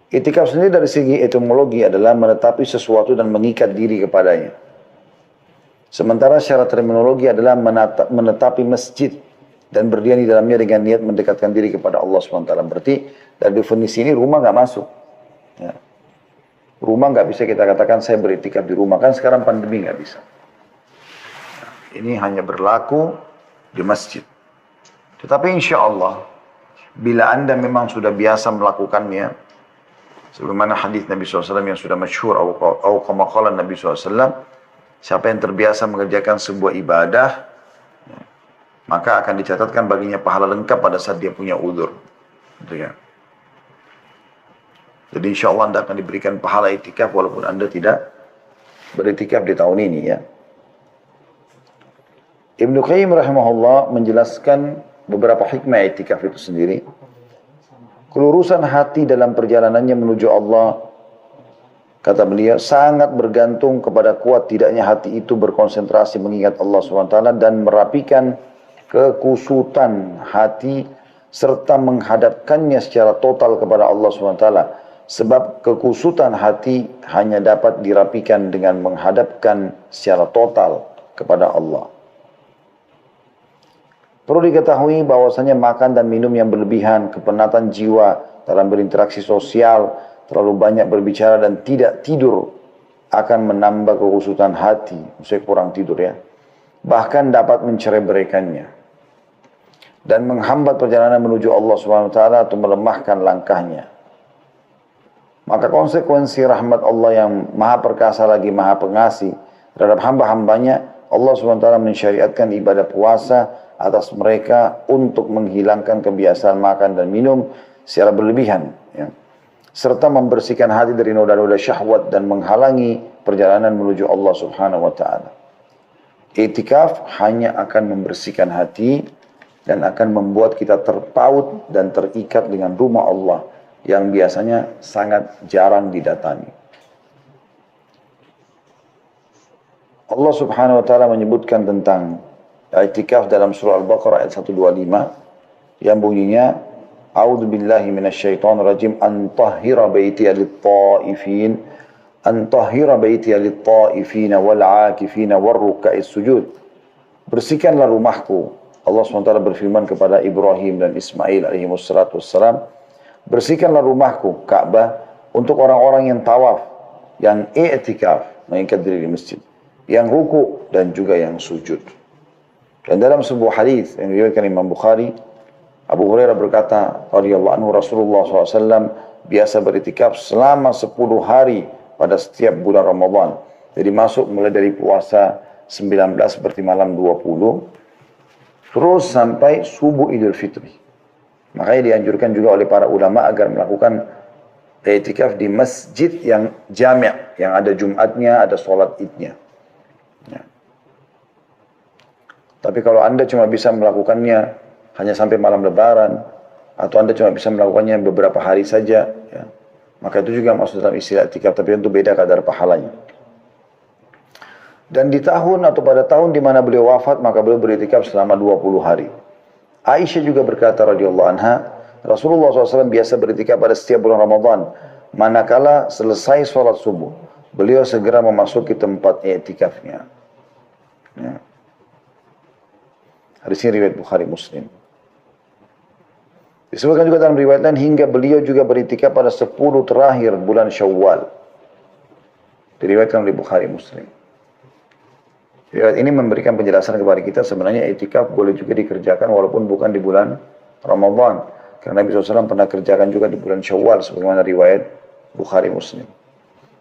Iktikaf sendiri dari segi etimologi adalah menetapi sesuatu dan mengikat diri kepadanya. Sementara secara terminologi adalah menetapi masjid dan berdiam di dalamnya dengan niat mendekatkan diri kepada Allah SWT. Berarti dari definisi ini rumah nggak masuk. Ya. Rumah nggak bisa kita katakan saya beriktikaf di rumah, kan sekarang pandemi nggak bisa. Ini hanya berlaku di masjid. Tetapi insya Allah, bila Anda memang sudah biasa melakukannya, sebagaimana hadis Nabi SAW yang sudah masyhur, atau kama qala Nabi SAW, siapa yang terbiasa mengerjakan sebuah ibadah, maka akan dicatatkan baginya pahala lengkap pada saat dia punya udzur. Gitu ya. Jadi insya Allah Anda akan diberikan pahala iktikaf walaupun Anda tidak beriktikaf di tahun ini ya. Ibnu Qayyim rahimahullah menjelaskan beberapa hikmah iktikaf itu sendiri. Kelurusan hati dalam perjalanannya menuju Allah, kata beliau, sangat bergantung kepada kuat tidaknya hati itu berkonsentrasi mengingat Allah SWT dan merapikan kekusutan hati serta menghadapkannya secara total kepada Allah SWT. Sebab kekusutan hati hanya dapat dirapikan dengan menghadapkan secara total kepada Allah. Perlu diketahui bahwasanya makan dan minum yang berlebihan, kepenatan jiwa dalam berinteraksi sosial, terlalu banyak berbicara dan tidak tidur akan menambah kekusutan hati, maksudnya kurang tidur ya. Bahkan dapat mencerai-beraikannya dan menghambat perjalanan menuju Allah SWT atau melemahkan langkahnya. Maka konsekuensi rahmat Allah yang maha perkasa lagi maha pengasih terhadap hamba-hambanya, Allah SWT mensyariatkan ibadah puasa atas mereka untuk menghilangkan kebiasaan makan dan minum secara berlebihan, ya, serta membersihkan hati dari noda-noda syahwat dan menghalangi perjalanan menuju Allah Subhanahu wa taala. Iktikaf hanya akan membersihkan hati dan akan membuat kita terpaut dan terikat dengan rumah Allah yang biasanya sangat jarang didatangi. Allah Subhanahu wa taala menyebutkan tentang i'tikaf dalam surah Al-Baqarah ayat 125 yang bunyinya A'udzu billahi minasyaitonir rajim an tahhira baitiya lit-ta'ifin wal 'akifin war-ruk'is sujud. Bersihkanlah rumahku. Allah SWT berfirman kepada Ibrahim dan Ismail alaihi wassalam, bersihkanlah rumahku Ka'bah Untuk orang-orang yang tawaf, yang i'tikaf, mengikat diri di masjid, yang ruku dan juga yang sujud. Dan dalam sebuah hadis yang diriwayatkan Imam Bukhari, Abu Hurairah berkata, radhiyallahu anhu, Rasulullah SAW biasa beriktikaf selama 10 hari pada setiap bulan Ramadan. Jadi masuk mulai dari puasa 19 seperti malam 20, terus sampai subuh Idul Fitri. Makanya dianjurkan juga oleh para ulama agar melakukan i'tikaf di masjid yang jami', yang ada Jumatnya, ada sholat idnya. Ya. Tapi kalau Anda cuma bisa melakukannya hanya sampai malam lebaran, atau Anda cuma bisa melakukannya beberapa hari saja, ya, maka itu juga masuk dalam istilah i'tikaf, tapi tentu beda kadar pahalanya. Dan di tahun atau pada tahun di mana beliau wafat, maka beliau beriktikaf selama 20 hari. Aisyah juga berkata radhiyallahu anha, Rasulullah SAW biasa beriktikaf pada setiap bulan Ramadan. Manakala selesai sholat subuh, beliau segera memasuki tempat i'tikafnya. Ya. Hadis ini riwayat Bukhari Muslim. Disebutkan juga dalam riwayat lain hingga beliau juga beriktikaf pada 10 terakhir bulan Syawal. Diriwayatkan oleh Bukhari Muslim. Riwayat ini memberikan penjelasan kepada kita sebenarnya i'tikaf boleh juga dikerjakan walaupun bukan di bulan Ramadan. Karena Nabi SAW pernah kerjakan juga di bulan Syawal sebagaimana riwayat Bukhari Muslim.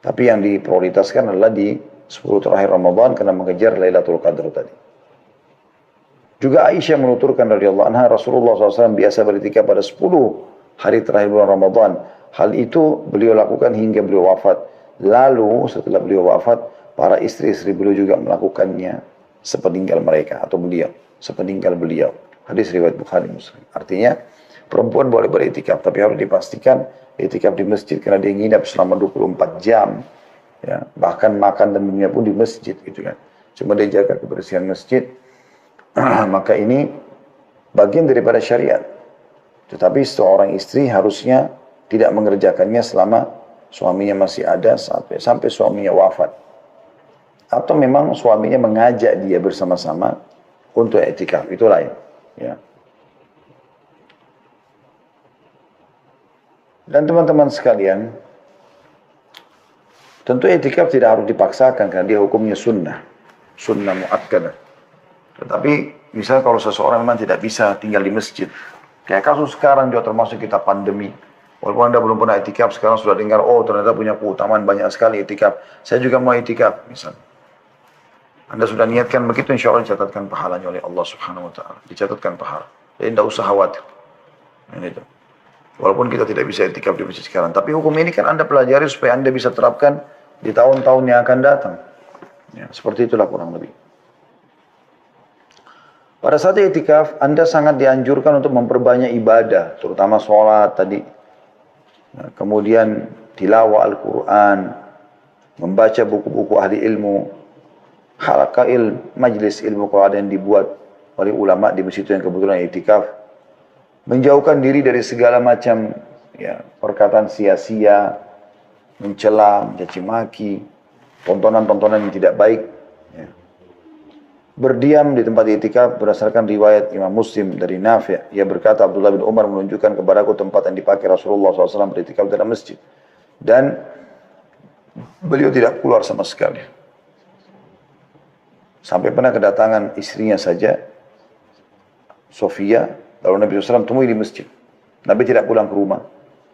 Tapi yang diprioritaskan adalah di 10 terakhir Ramadan karena mengejar Lailatul Qadar tadi. Juga Aisyah menuturkan radhiyallahu anha, Rasulullah SAW biasa beriktikaf pada 10 hari terakhir bulan Ramadan. Hal itu beliau lakukan hingga beliau wafat. Lalu setelah beliau wafat, para istri-istri beliau juga melakukannya sepeninggal mereka atau beliau, sepeninggal beliau. Hadis riwayat Bukhari Muslim. Artinya perempuan boleh beriktikaf, tapi harus dipastikan iktikaf di masjid karena dia nginap selama 24 jam. Ya, bahkan makan dan minumnya pun di masjid gitu kan. Cuma dia jaga kebersihan masjid. Maka ini bagian daripada syariat. Tetapi seorang istri harusnya tidak mengerjakannya selama suaminya masih ada sampai suaminya wafat. Atau memang suaminya mengajak dia bersama-sama untuk i'tikaf, itu lain. Ya. Dan teman-teman sekalian, tentu i'tikaf tidak harus dipaksakan karena dia hukumnya sunnah muakkadah. Tetapi misalnya kalau seseorang memang tidak bisa tinggal di masjid, kayak kasus sekarang juga termasuk kita pandemi. Walaupun Anda belum pernah i'tikaf, sekarang sudah dengar, oh ternyata punya keutamaan banyak sekali i'tikaf. Saya juga mau i'tikaf misalnya. Anda sudah niatkan begitu, insya Allah dicatatkan pahalanya oleh Allah Subhanahu Wa Taala. Dicatatkan pahala. Jadi tidak usah khawatir. Ini itu. Walaupun kita tidak bisa i'tikaf di masjid sekarang, tapi hukum ini kan Anda pelajari supaya Anda bisa terapkan di tahun-tahun yang akan datang. Ya, seperti itulah kurang lebih. Pada saat i'tikaf, Anda sangat dianjurkan untuk memperbanyak ibadah, terutama sholat tadi. Nah, kemudian tilawah Al-Quran, membaca buku-buku ahli ilmu, halaqah majlis ilmu kalau ada yang dibuat oleh ulama di masjid yang kebetulan i'tikaf, menjauhkan diri dari segala macam ya, perkataan sia-sia, mencela, mencaci maki, tontonan-tontonan yang tidak baik. Ya. Berdiam di tempat i'tikaf berdasarkan riwayat Imam Muslim dari Nafi'. Ia berkata, Abdullah bin Umar menunjukkan kepadaku tempat yang dipakai Rasulullah SAW beriktikaf dalam masjid. Dan beliau tidak keluar sama sekali. Sampai pernah kedatangan istrinya saja, Sofia, lalu Nabi SAW temui di masjid. Nabi tidak pulang ke rumah.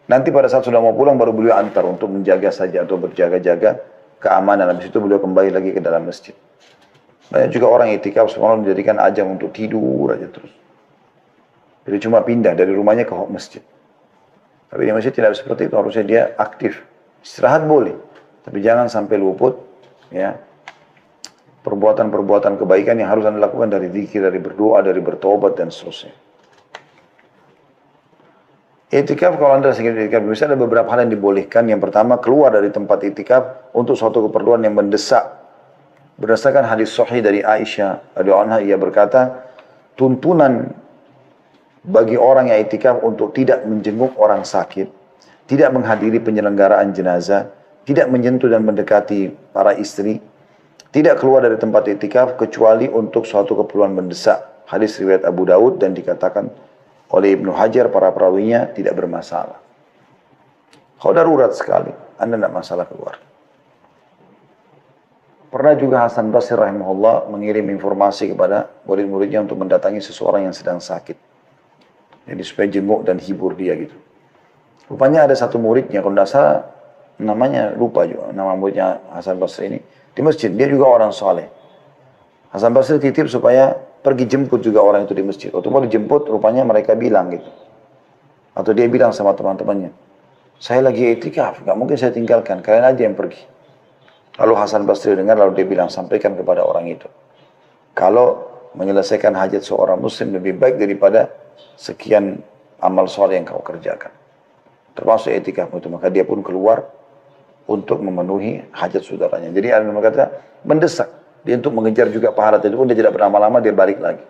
Nanti pada saat sudah mau pulang baru beliau antar untuk menjaga saja atau berjaga-jaga keamanan. Habis itu beliau kembali lagi ke dalam masjid. Banyak juga orang i'tikaf sebenarnya menjadikan ajang untuk tidur aja terus. Jadi cuma pindah dari rumahnya ke masjid. Tapi di masjid tidak seperti itu, harusnya dia aktif. Istirahat boleh, tapi jangan sampai luput ya perbuatan-perbuatan kebaikan yang harus Anda lakukan dari zikir, dari berdoa, dari bertobat dan seterusnya. I'tikaf kalau Anda sedang i'tikaf bisa ada beberapa hal yang dibolehkan. Yang pertama, keluar dari tempat i'tikaf untuk suatu keperluan yang mendesak. Berdasarkan hadis sahih dari Aisyah radhiyallahu anha, ia berkata, tuntunan bagi orang yang i'tikaf untuk tidak menjenguk orang sakit, tidak menghadiri penyelenggaraan jenazah, tidak menyentuh dan mendekati para istri, tidak keluar dari tempat i'tikaf kecuali untuk suatu keperluan mendesak. Hadis riwayat Abu Daud dan dikatakan oleh Ibnu Hajar para perawinya tidak bermasalah. Kalau darurat sekali, Anda tidak masalah keluar. Pernah juga Hasan Basri rahimahullah mengirim informasi kepada murid-muridnya untuk mendatangi seseorang yang sedang sakit. Jadi supaya jenguk dan hibur dia gitu. Rupanya ada satu muridnya, kalau tidak salah namanya lupa juga, nama muridnya Hasan Basri ini. Di masjid, dia juga orang soleh. Hasan Basri titip supaya pergi jemput juga orang itu di masjid. Waktu mau dijemput, rupanya mereka bilang gitu. Atau dia bilang sama teman-temannya, saya lagi itikaf, nggak mungkin saya tinggalkan, kalian aja yang pergi. Lalu Hasan Basri dengar, lalu dia bilang, sampaikan kepada orang itu. Kalau menyelesaikan hajat seorang muslim lebih baik daripada sekian amal soleh yang kau kerjakan. Termasuk etikaf itu. Maka dia pun keluar untuk memenuhi hajat saudaranya. Jadi Alim berkata, mendesak. Dia untuk mengejar juga pahala. Jadi pun dia tidak berlama-lama, dia balik lagi.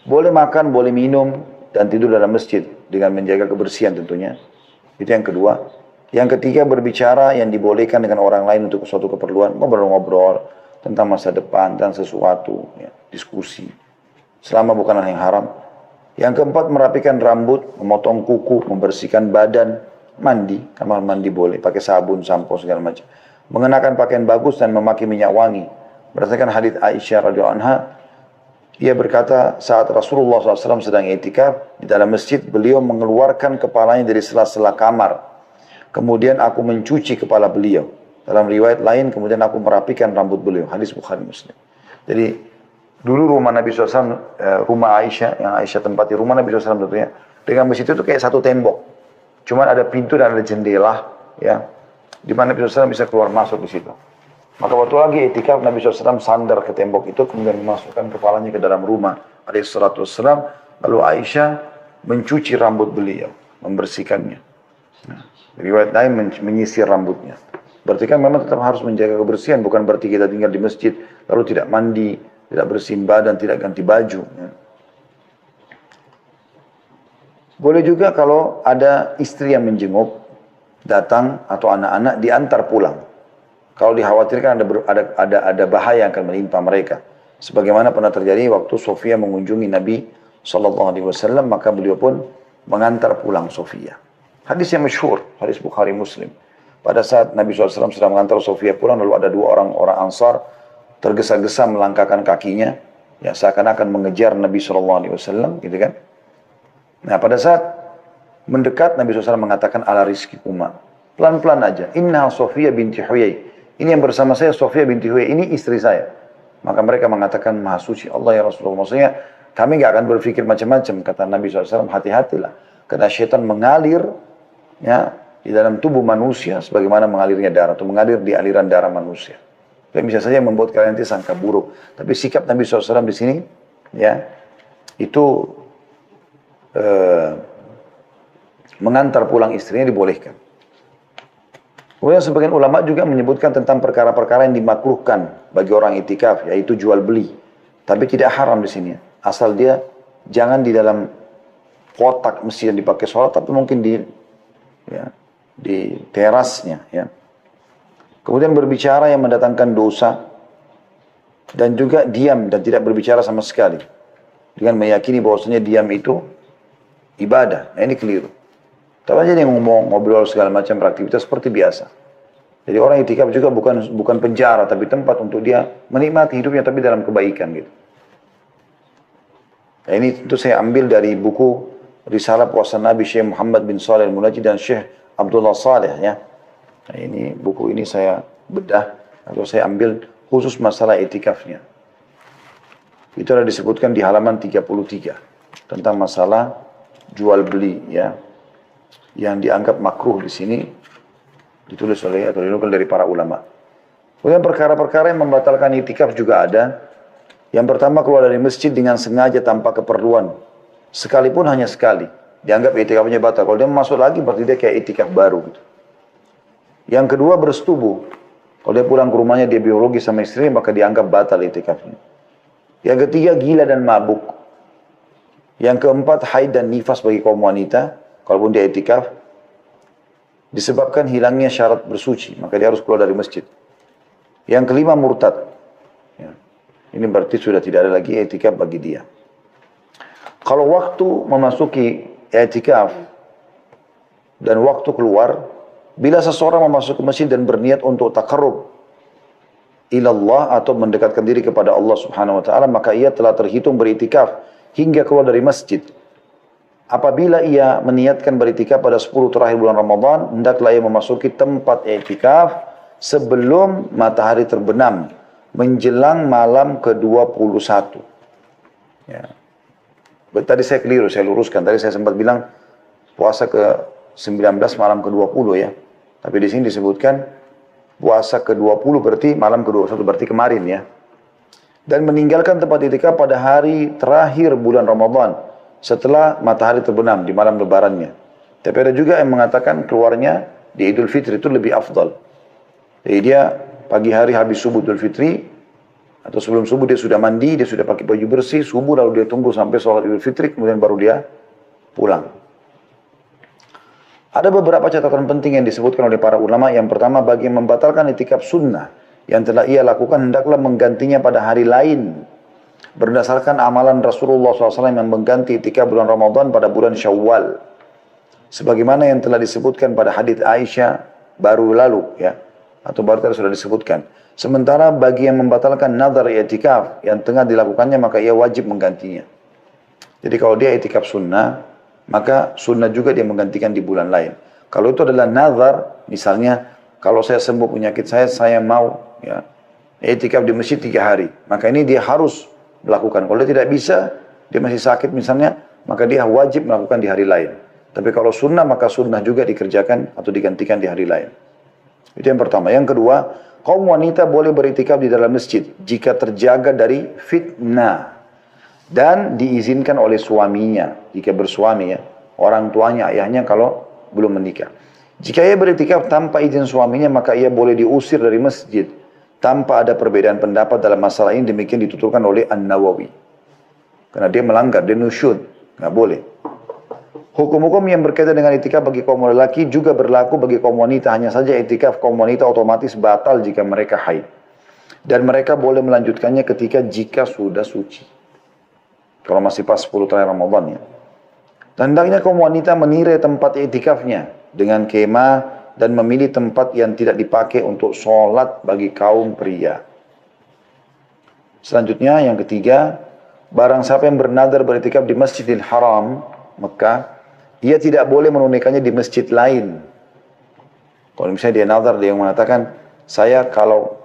Boleh makan, boleh minum, dan tidur dalam masjid. Dengan menjaga kebersihan tentunya. Itu yang kedua. Yang ketiga, berbicara yang dibolehkan dengan orang lain untuk suatu keperluan, ngobrol-ngobrol tentang masa depan dan sesuatu, ya, diskusi. Selama bukan hal yang haram. Yang keempat, merapikan rambut, memotong kuku, membersihkan badan, mandi, kamar mandi boleh, pakai sabun, sampo segala macam. Mengenakan pakaian bagus dan memakai minyak wangi. Berdasarkan hadits Aisyah radhiyallahu anha, ia berkata saat Rasulullah SAW sedang i'tikaf di dalam masjid, beliau mengeluarkan kepalanya dari sela-sela kamar. Kemudian aku mencuci kepala beliau. Dalam riwayat lain, kemudian aku merapikan rambut beliau. Hadis Bukhari Muslim. Jadi, dulu rumah Nabi SAW, rumah Aisyah, yang Aisyah tempati rumah Nabi SAW tentunya, dengan masjid itu kayak satu tembok. Cuma ada pintu dan ada jendela, ya, di mana Nabi SAW bisa keluar masuk di situ. Maka waktu lagi itikaf, Nabi SAW sandar ke tembok itu, kemudian memasukkan kepalanya ke dalam rumah alaihissalam. Lalu Aisyah mencuci rambut beliau, membersihkannya. Nah, riwayat lain menyisir rambutnya. Berarti kan memang tetap harus menjaga kebersihan, bukan berarti kita tinggal di masjid lalu tidak mandi, tidak bersihin badan, tidak ganti baju. Ya. Boleh juga kalau ada istri yang menjenguk, datang atau anak-anak diantar pulang. Kalau dikhawatirkan ada bahaya yang akan menimpa mereka. Sebagaimana pernah terjadi waktu Sofia mengunjungi Nabi SAW, maka beliau pun mengantar pulang Sofia. Hadis yang masyhur, hadis Bukhari Muslim. Pada saat Nabi SAW sedang mengantar Sofia pulang, lalu ada dua orang Ansar tergesa-gesa melangkahkan kakinya, ya seakan-akan mengejar Nabi SAW, gitu kan? Nah pada saat mendekat, Nabi SAW mengatakan ala rizki kuma, pelan-pelan aja. Inna Sofia binti Huyai. Ini yang bersama saya Sofia binti Huyai, ini istri saya. Maka mereka mengatakan maha suci Allah ya Rasulullah. Maksudnya kami nggak akan berpikir macam-macam, kata Nabi SAW. Hati-hatilah, karena syaitan mengalir, ya, di dalam tubuh manusia sebagaimana mengalirnya darah atau mengalir di aliran darah manusia. Dan bisa saja membuat kalian nanti sangka buruk. Tapi sikap Nabi SAW di sini, ya, itu mengantar pulang istrinya dibolehkan. Kemudian sebagian ulama juga menyebutkan tentang perkara-perkara yang dimakruhkan bagi orang itikaf, yaitu jual beli. Tapi tidak haram di sini. Asal dia jangan di dalam kotak masjid yang dipakai sholat, tapi mungkin di terasnya, ya. Kemudian berbicara yang mendatangkan dosa dan juga diam dan tidak berbicara sama sekali dengan meyakini bahwasanya diam itu ibadah. Nah, ini keliru. Tapi aja dia ngomong, ngobrol segala macam beraktivitas seperti biasa. Jadi orang itikaf juga bukan penjara, tapi tempat untuk dia menikmati hidupnya tapi dalam kebaikan gitu. Nah, ini tentu saya ambil dari buku Risalah Puasa Nabi Syekh Muhammad bin Shalih Al-Munajjid dan Syekh Abdullah Saleh, ya. Nah, ini buku ini saya bedah atau saya ambil khusus masalah itikafnya. Itu ada disebutkan di halaman 33 tentang masalah jual beli, ya, yang dianggap makruh di sini ditulis oleh atau dinukil dari para ulama. Kemudian perkara-perkara yang membatalkan itikaf juga ada. Yang pertama, keluar dari masjid dengan sengaja tanpa keperluan, sekalipun hanya sekali, dianggap itikafnya batal. Kalau dia masuk lagi berarti dia kayak itikaf baru gitu. Yang kedua, bersetubuh. Kalau dia pulang ke rumahnya dia biologi sama istrinya, maka dianggap batal itikafnya. Yang ketiga, gila dan mabuk. Yang keempat, haid dan nifas bagi kaum wanita, kalaupun dia itikaf, disebabkan hilangnya syarat bersuci, maka dia harus keluar dari masjid. Yang kelima, murtad. Ya. Ini berarti sudah tidak ada lagi itikaf bagi dia. Kalau waktu memasuki itikaf dan waktu keluar, bila seseorang memasuki masjid dan berniat untuk taqarrub ilallah atau mendekatkan diri kepada Allah Subhanahu wa taala, maka ia telah terhitung beritikaf hingga keluar dari masjid. Apabila ia meniatkan beritikaf pada 10 terakhir bulan Ramadan, hendaklah ia memasuki tempat i'tikaf sebelum matahari terbenam menjelang malam ke-21. Ya. Tadi saya keliru, saya luruskan. Tadi saya sempat bilang puasa ke-19 malam ke-20 ya. Tapi di sini disebutkan puasa ke-20 berarti malam ke-21 berarti kemarin ya. Dan meninggalkan tempat i'tikaf pada hari terakhir bulan Ramadan setelah matahari terbenam di malam lebarannya. Tapi ada juga yang mengatakan keluarnya di Idul Fitri itu lebih afdal. Jadi dia pagi hari habis subuh Idul Fitri atau sebelum subuh dia sudah mandi, dia sudah pakai baju bersih, subuh lalu dia tunggu sampai sholat Idul Fitri kemudian baru dia pulang. Ada beberapa catatan penting yang disebutkan oleh para ulama. Yang pertama, bagi yang membatalkan i'tikaf sunnah yang telah ia lakukan, hendaklah menggantinya pada hari lain. Berdasarkan amalan Rasulullah SAW yang mengganti i'tikaf bulan Ramadan pada bulan Syawal. Sebagaimana yang telah disebutkan pada hadits Aisyah baru lalu ya. Atau baru tadi sudah disebutkan. Sementara bagi yang membatalkan nazar i'tikaf yang tengah dilakukannya, maka ia wajib menggantinya. Jadi kalau dia i'tikaf sunnah, maka sunnah juga dia menggantikan di bulan lain. Kalau itu adalah nazar, misalnya kalau saya sembuh penyakit saya mau ya i'tikaf di masjid 3 hari, maka ini dia harus melakukan. Kalau dia tidak bisa, dia masih sakit misalnya, maka dia wajib melakukan di hari lain. Tapi kalau sunnah, maka sunnah juga dikerjakan atau digantikan di hari lain. Itu yang pertama. Yang kedua, kaum wanita boleh beriktikaf di dalam masjid jika terjaga dari fitnah dan diizinkan oleh suaminya jika bersuami ya, orang tuanya, ayahnya kalau belum menikah. Jika ia beriktikaf tanpa izin suaminya, maka ia boleh diusir dari masjid tanpa ada perbedaan pendapat dalam masalah ini. Demikian dituturkan oleh An-Nawawi. Karena dia melanggar, dia nusyud, nggak boleh. Hukum-hukum yang berkaitan dengan i'tikaf bagi kaum lelaki juga berlaku bagi kaum wanita. Hanya saja i'tikaf kaum wanita otomatis batal jika mereka haid. Dan mereka boleh melanjutkannya jika sudah suci. Kalau masih pas 10 terakhir Ramadan ya. Dan hendaknya kaum wanita menirai tempat i'tikafnya dengan kemah dan memilih tempat yang tidak dipakai untuk sholat bagi kaum pria. Selanjutnya yang ketiga, barang siapa yang bernadar beriktikaf di Masjidil Haram, Mekah, ia tidak boleh menunaikannya di masjid lain. Kalau misalnya dia nazar, dia mengatakan, saya kalau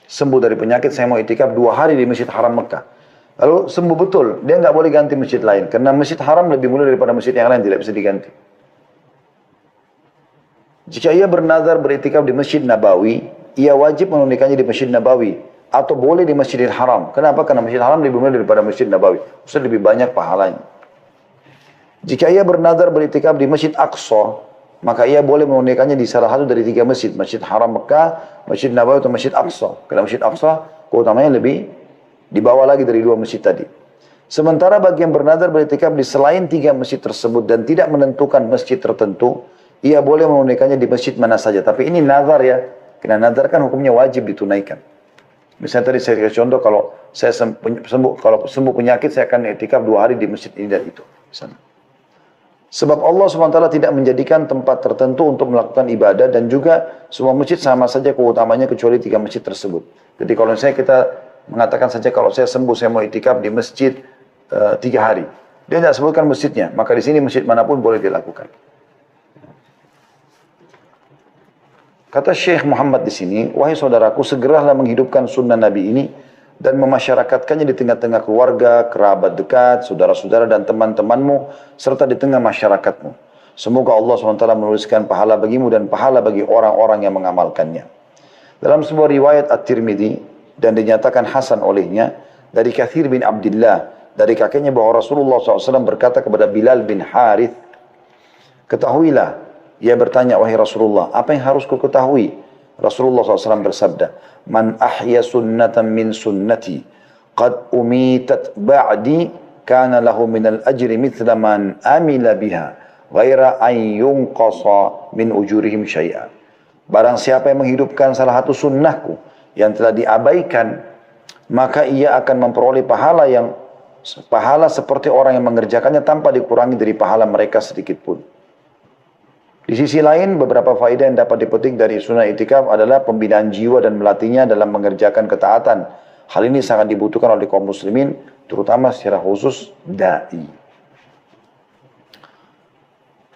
sembuh dari penyakit, saya mau i'tikaf 2 hari di Masjid Haram Mekah. Lalu sembuh betul, dia nggak boleh ganti masjid lain. Karena Masjid Haram lebih mulia daripada masjid yang lain, tidak bisa diganti. Jika ia bernazar beriktikaf di Masjid Nabawi, ia wajib menunaikannya di Masjid Nabawi. Atau boleh di Masjidil Haram. Kenapa? Karena Masjid Haram lebih mulia daripada Masjid Nabawi. Maksudnya lebih banyak pahalanya. Jika ia bernadar beriktikaf di Masjid Aqsa, maka ia boleh menunaikannya di salah satu dari 3 masjid. Masjid Haram Mekah, Masjid Nabawi atau Masjid Aqsa. Karena Masjid Aqsa keutamanya lebih di bawah lagi dari 2 masjid tadi. Sementara bagi yang bernadar beriktikaf di selain 3 masjid tersebut dan tidak menentukan masjid tertentu, ia boleh menunaikannya di masjid mana saja. Tapi ini nazar ya. Karena nazar kan hukumnya wajib ditunaikan. Misalnya tadi saya kasih contoh, kalau saya sembuh penyakit, saya akan i'tikaf 2 hari di masjid ini dan itu. Misalnya. Sebab Allah SWT tidak menjadikan tempat tertentu untuk melakukan ibadah dan juga semua masjid sama saja keutamanya kecuali 3 masjid tersebut. Jadi kalau misalnya kita mengatakan saja kalau saya sembuh saya mau i'tikaf di masjid 3 hari. Dia tidak sebutkan masjidnya, maka di sini masjid manapun boleh dilakukan. Kata Syekh Muhammad di sini, wahai saudaraku, segeralah menghidupkan sunnah Nabi ini dan memasyarakatkannya di tengah-tengah keluarga, kerabat dekat, saudara-saudara dan teman-temanmu, serta di tengah masyarakatmu. Semoga Allah SWT menuliskan pahala bagimu dan pahala bagi orang-orang yang mengamalkannya. Dalam sebuah riwayat At-Tirmidzi, dan dinyatakan hasan olehnya, dari Kathir bin Abdullah, dari kakeknya bahwa Rasulullah SAW berkata kepada Bilal bin Harith, ketahuilah, ia bertanya, wahai Rasulullah, apa yang harus ku ketahui? Rasulullah SAW bersabda, man ahya sunnatan min sunnati qad umitat ba'di kana lahu minal ajri mithla man amila biha ghaira an yunqasa min ujurihim syai'a. Barang siapa yang menghidupkan salah satu sunnahku yang telah diabaikan, maka ia akan memperoleh pahala seperti orang yang mengerjakannya tanpa dikurangi dari pahala mereka sedikit pun. Di sisi lain, beberapa faedah yang dapat dipetik dari sunnah itikaf adalah pembinaan jiwa dan melatihnya dalam mengerjakan ketaatan. Hal ini sangat dibutuhkan oleh kaum muslimin, terutama secara khusus da'i.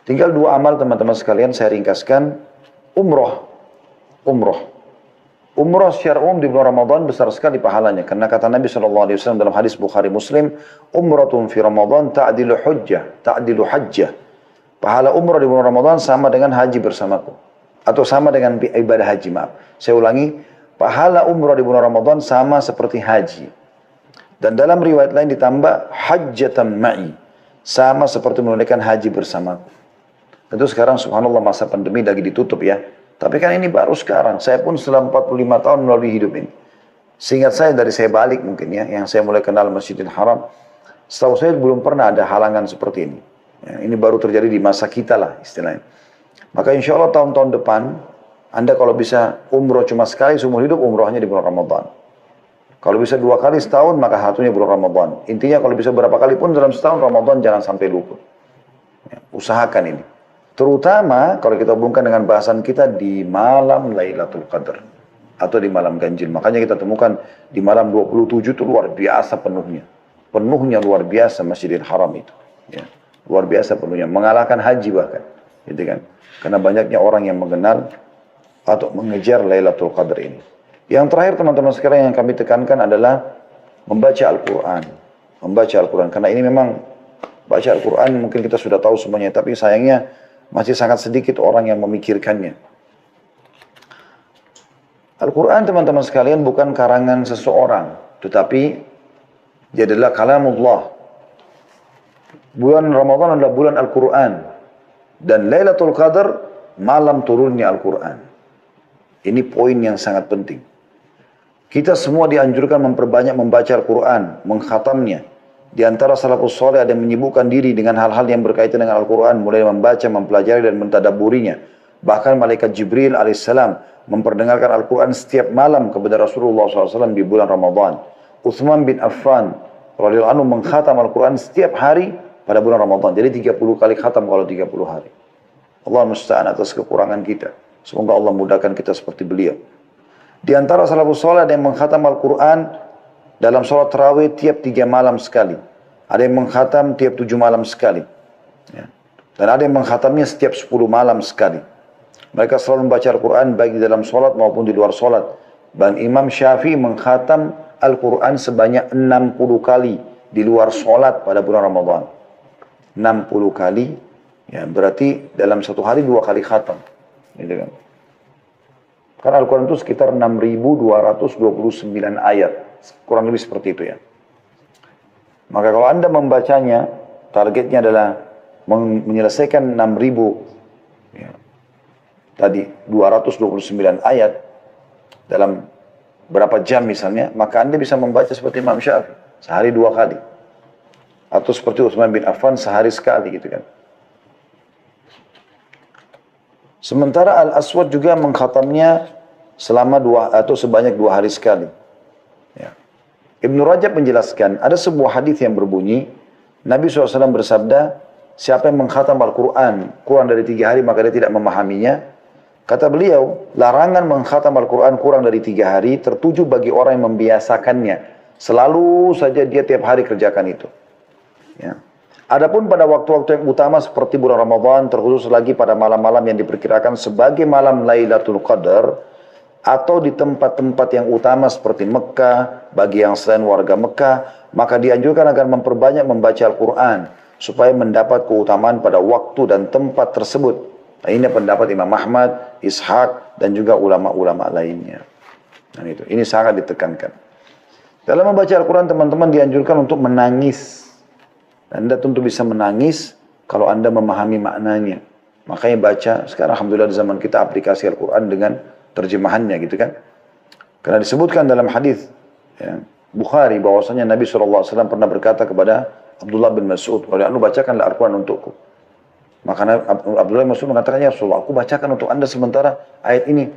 Tinggal 2 amal teman-teman sekalian saya ringkaskan. Umroh. Umroh secara umum di bulan Ramadan besar sekali pahalanya. Karena kata Nabi SAW dalam hadis Bukhari Muslim, Umratun fi Ramadan ta'dilu hajjah. Pahala umrah di bulan Ramadan sama dengan haji bersamaku. Atau sama dengan ibadah haji, maaf. Saya ulangi, pahala umrah di bulan Ramadan sama seperti haji. Dan dalam riwayat lain ditambah hajjatan ma'i. Sama seperti menunaikan haji bersamaku. Tentu sekarang subhanallah masa pandemi lagi ditutup ya. Tapi kan ini baru sekarang. Saya pun setelah 45 tahun melalui hidup ini. Seingat saya dari saya balik mungkin ya. Yang saya mulai kenal Masjidil Haram. Setahu saya belum pernah ada halangan seperti ini. Ya, ini baru terjadi di masa kita lah istilahnya. Maka insya Allah tahun-tahun depan, Anda kalau bisa umroh cuma sekali seumur hidup, umrohnya di bulan Ramadan. Kalau bisa 2 kali setahun, maka satunya bulan Ramadan. Intinya kalau bisa berapa kali pun dalam setahun Ramadan jangan sampai luput. Ya, usahakan ini. Terutama kalau kita hubungkan dengan bahasan kita di malam Lailatul Qadar. Atau di malam ganjil. Makanya kita temukan di malam 27 itu luar biasa penuhnya. Penuhnya luar biasa Masjidil Haram itu. Ya. Luar biasa penuhnya, mengalahkan haji bahkan, gitu kan? Karena banyaknya orang yang mengenal atau mengejar Lailatul Qadar ini. Yang terakhir teman-teman sekalian yang kami tekankan adalah membaca Al-Quran. Membaca Al-Quran, karena ini memang baca Al-Quran mungkin kita sudah tahu semuanya, tapi sayangnya masih sangat sedikit orang yang memikirkannya. Al-Quran teman-teman sekalian bukan karangan seseorang, tetapi dia adalah kalamullah. Bulan Ramadan adalah bulan Al-Quran. Dan Lailatul Qadar, malam turunnya Al-Quran. Ini poin yang sangat penting. Kita semua dianjurkan memperbanyak membaca Al-Quran, mengkhatamnya. Di antara salafus soleh ada yang menyibukkan diri dengan hal-hal yang berkaitan dengan Al-Quran, mulai membaca, mempelajari, dan mentadaburinya. Bahkan malaikat Jibril alaihissalam memperdengarkan Al-Quran setiap malam kepada Rasulullah SAW di bulan Ramadan. Utsman bin Affan radhiyallahu anhu mengkhatam Al-Quran setiap hari pada bulan Ramadan. Jadi 30 kali khatam kalau 30 hari. Allah musta'an atas kekurangan kita. Semoga Allah mudahkan kita seperti beliau. Di antara salafus saleh ada yang mengkhatam Al-Quran dalam sholat tarawih tiap 3 malam sekali. Ada yang mengkhatam tiap 7 malam sekali. Ya. Dan ada yang mengkhatamnya setiap 10 malam sekali. Mereka selalu membaca Al-Quran baik di dalam sholat maupun di luar sholat. Dan Imam Syafi'i mengkhatam Al-Quran sebanyak 60 kali di luar sholat pada bulan Ramadan. 60 kali, ya berarti dalam satu hari 2 kali khatam. Gitu kan. Karena Al-Quran itu sekitar 6.229 ayat. Kurang lebih seperti itu ya. Maka kalau Anda membacanya, targetnya adalah menyelesaikan 6.000 ya, tadi 229 ayat dalam berapa jam misalnya, maka Anda bisa membaca seperti Imam Syafi'i, sehari 2 kali. Atau seperti Utsman bin Affan sehari sekali gitu kan. Sementara Al-Aswad juga mengkhatamnya selama sebanyak 2 hari sekali. Ya. Ibnu Rajab menjelaskan, ada sebuah hadis yang berbunyi, Nabi SAW bersabda, siapa yang mengkhatam Al-Quran kurang dari 3 hari maka dia tidak memahaminya. Kata beliau, larangan mengkhatam Al-Quran kurang dari 3 hari tertuju bagi orang yang membiasakannya. Selalu saja dia tiap hari kerjakan itu. Ya. Adapun pada waktu-waktu yang utama seperti bulan Ramadan, terkhusus lagi pada malam-malam yang diperkirakan sebagai malam Lailatul Qadar, atau di tempat-tempat yang utama seperti Mekah, bagi yang selain warga Mekah, maka dianjurkan agar memperbanyak membaca Al-Quran, supaya mendapat keutamaan pada waktu dan tempat tersebut. Nah, ini pendapat Imam Ahmad, Ishaq, dan juga ulama-ulama lainnya. Dan itu, ini sangat ditekankan. Dalam membaca Al-Quran, teman-teman dianjurkan untuk menangis. Anda tentu bisa menangis kalau Anda memahami maknanya. Makanya baca, sekarang Alhamdulillah di zaman kita aplikasi Al-Quran dengan terjemahannya gitu kan. Karena disebutkan dalam hadis ya, Bukhari bahwasanya Nabi SAW pernah berkata kepada Abdullah bin Mas'ud, "Lu bacakanlah Al-Quran untukku." Maka Abdullah bin Mas'ud mengatakan, "Ya Rasulullah, aku bacakan untuk Anda sementara ayat ini.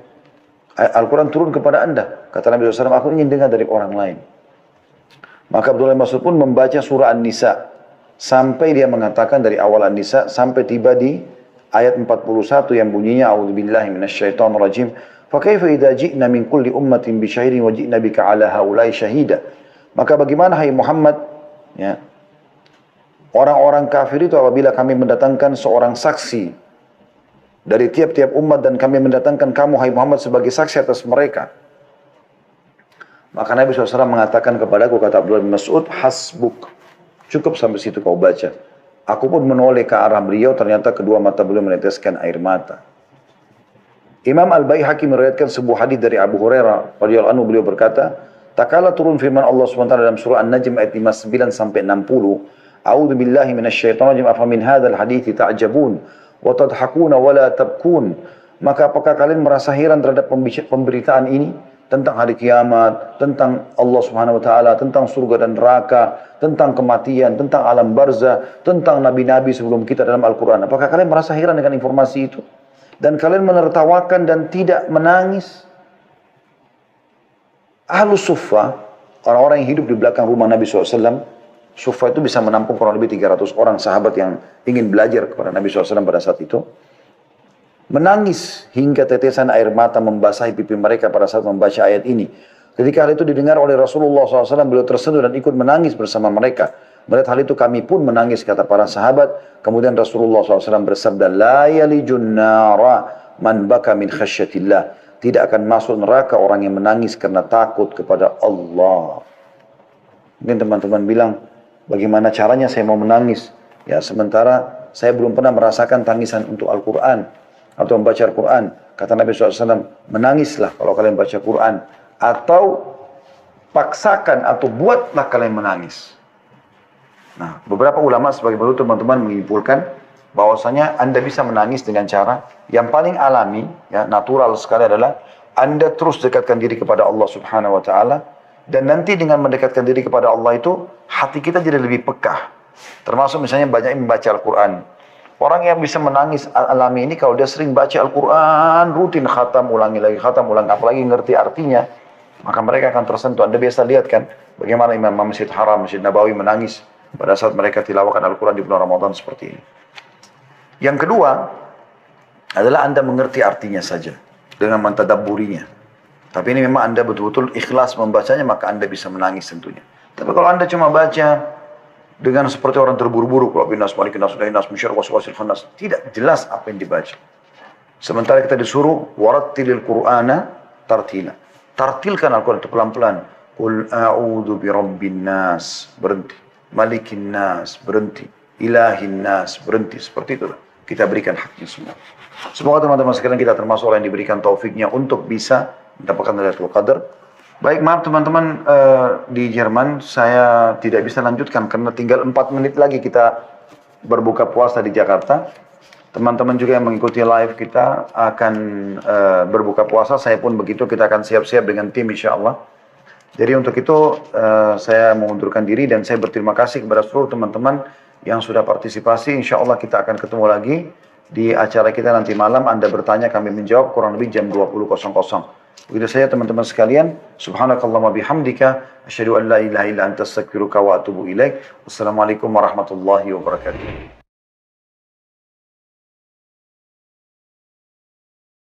Al-Quran turun kepada Anda." Kata Nabi SAW, "Aku ingin dengar dari orang lain." Maka Abdullah bin Mas'ud pun membaca surah An-Nisa sampai dia mengatakan dari awal An-Nisa sampai tiba di ayat 41 yang bunyinya a'udzubillahi minasyaitonirrajim. Fa kaifa idza ji'na min kulli ummatin bi syahidin wa ji'na bika 'ala haula'i syahida. Maka bagaimana hai Muhammad, ya, orang-orang kafir itu apabila kami mendatangkan seorang saksi dari tiap-tiap umat dan kami mendatangkan kamu hai Muhammad sebagai saksi atas mereka. Maka Nabi SAW mengatakan kepadaku, kata Abdullah bin Mas'ud, hasbuk, cukup sampai situ kau baca. Aku pun menoleh ke arah beliau, ternyata kedua mata beliau meneteskan air mata. Imam Al-Baihaqi meriwayatkan sebuah hadis dari Abu Hurairah radhiyallahu anhu, beliau berkata, tak kala turun firman Allah SWT dalam surah An-Najm ayat 59 sampai 60, A'udzu billahi minasyaitonir rajim, afa min hadzal hadithi ta'jabun wa tadhakuna wa la tabkun. Maka apakah kalian merasa heran terhadap pemberitaan ini tentang hari kiamat, tentang Allah Subhanahu wa taala, tentang surga dan neraka, tentang kematian, tentang alam barzah, tentang nabi-nabi sebelum kita dalam Al-Qur'an. Apakah kalian merasa heran dengan informasi itu? Dan kalian menertawakan dan tidak menangis? Ahlus Suffah, orang-orang yang hidup di belakang rumah Nabi SAW, Suffah itu bisa menampung kurang lebih 300 orang sahabat yang ingin belajar kepada Nabi SAW pada saat itu. Menangis hingga tetesan air mata membasahi pipi mereka pada saat membaca ayat ini. Ketika hal itu didengar oleh Rasulullah SAW, beliau tersentuh dan ikut menangis bersama mereka. Melihat hal itu kami pun menangis, kata para sahabat. Kemudian Rasulullah SAW bersabda, La yalijun nara man baka min khasyatillah. Tidak akan masuk neraka orang yang menangis karena takut kepada Allah. Mungkin teman-teman bilang, bagaimana caranya saya mau menangis? Ya, sementara saya belum pernah merasakan tangisan untuk Al-Quran atau membaca Al-Quran. Kata Nabi SAW, menangislah kalau kalian baca Quran. Atau paksakan atau buatlah kalian menangis. Nah, beberapa ulama sebagai penutup teman-teman menyimpulkan bahwasanya Anda bisa menangis dengan cara yang paling alami, ya, natural sekali adalah Anda terus dekatkan diri kepada Allah Subhanahu wa taala, dan nanti dengan mendekatkan diri kepada Allah itu hati kita jadi lebih peka. Termasuk misalnya banyak yang membaca Al-Quran. Orang yang bisa menangis alami ini kalau dia sering baca Al-Quran, rutin khatam, ulangi lagi khatam, ulangi, apalagi ngerti artinya, maka mereka akan tersentuh. Anda biasa lihat kan bagaimana Imam Masjid Haram, Masjid Nabawi menangis pada saat mereka tilawakan Al-Quran di bulan Ramadan seperti ini. Yang kedua adalah Anda mengerti artinya saja dengan mentadabburinya. Tapi ini memang Anda betul-betul ikhlas membacanya, maka Anda bisa menangis tentunya. Tapi kalau Anda cuma baca dengan seperti orang terburu-buru, kalau binas malikin nas udahin nas musyar waswasil khannas, tidak jelas apa yang dibaca. Sementara kita disuruh warattilil Qur'ana tartila. Tartilkan Al-Quran itu pelan-pelan. Qul a'udzu birabbin nas, berhenti. Malikin nas, berhenti. Ilahin nas, berhenti. Seperti itulah kita berikan haknya semua. Semoga teman-teman sekalian kita termasuk orang yang diberikan taufiknya untuk bisa mendapatkan Lailatul Qadar. Baik, maaf teman-teman, di Jerman saya tidak bisa lanjutkan karena tinggal 4 menit lagi kita berbuka puasa di Jakarta. Teman-teman juga yang mengikuti live kita akan berbuka puasa, saya pun begitu, kita akan siap-siap dengan tim insya Allah. Jadi untuk itu saya mengundurkan diri dan saya berterima kasih kepada seluruh teman-teman yang sudah partisipasi. Insya Allah kita akan ketemu lagi di acara kita nanti malam. Anda bertanya, kami menjawab kurang lebih jam 20.00. Begitu saja teman-teman sekalian. Subhanakallahumma bihamdika asyhadu an la ilaha illa anta astaghfiruka wa atubu ilaik. Wassalamualaikum warahmatullahi wabarakatuh.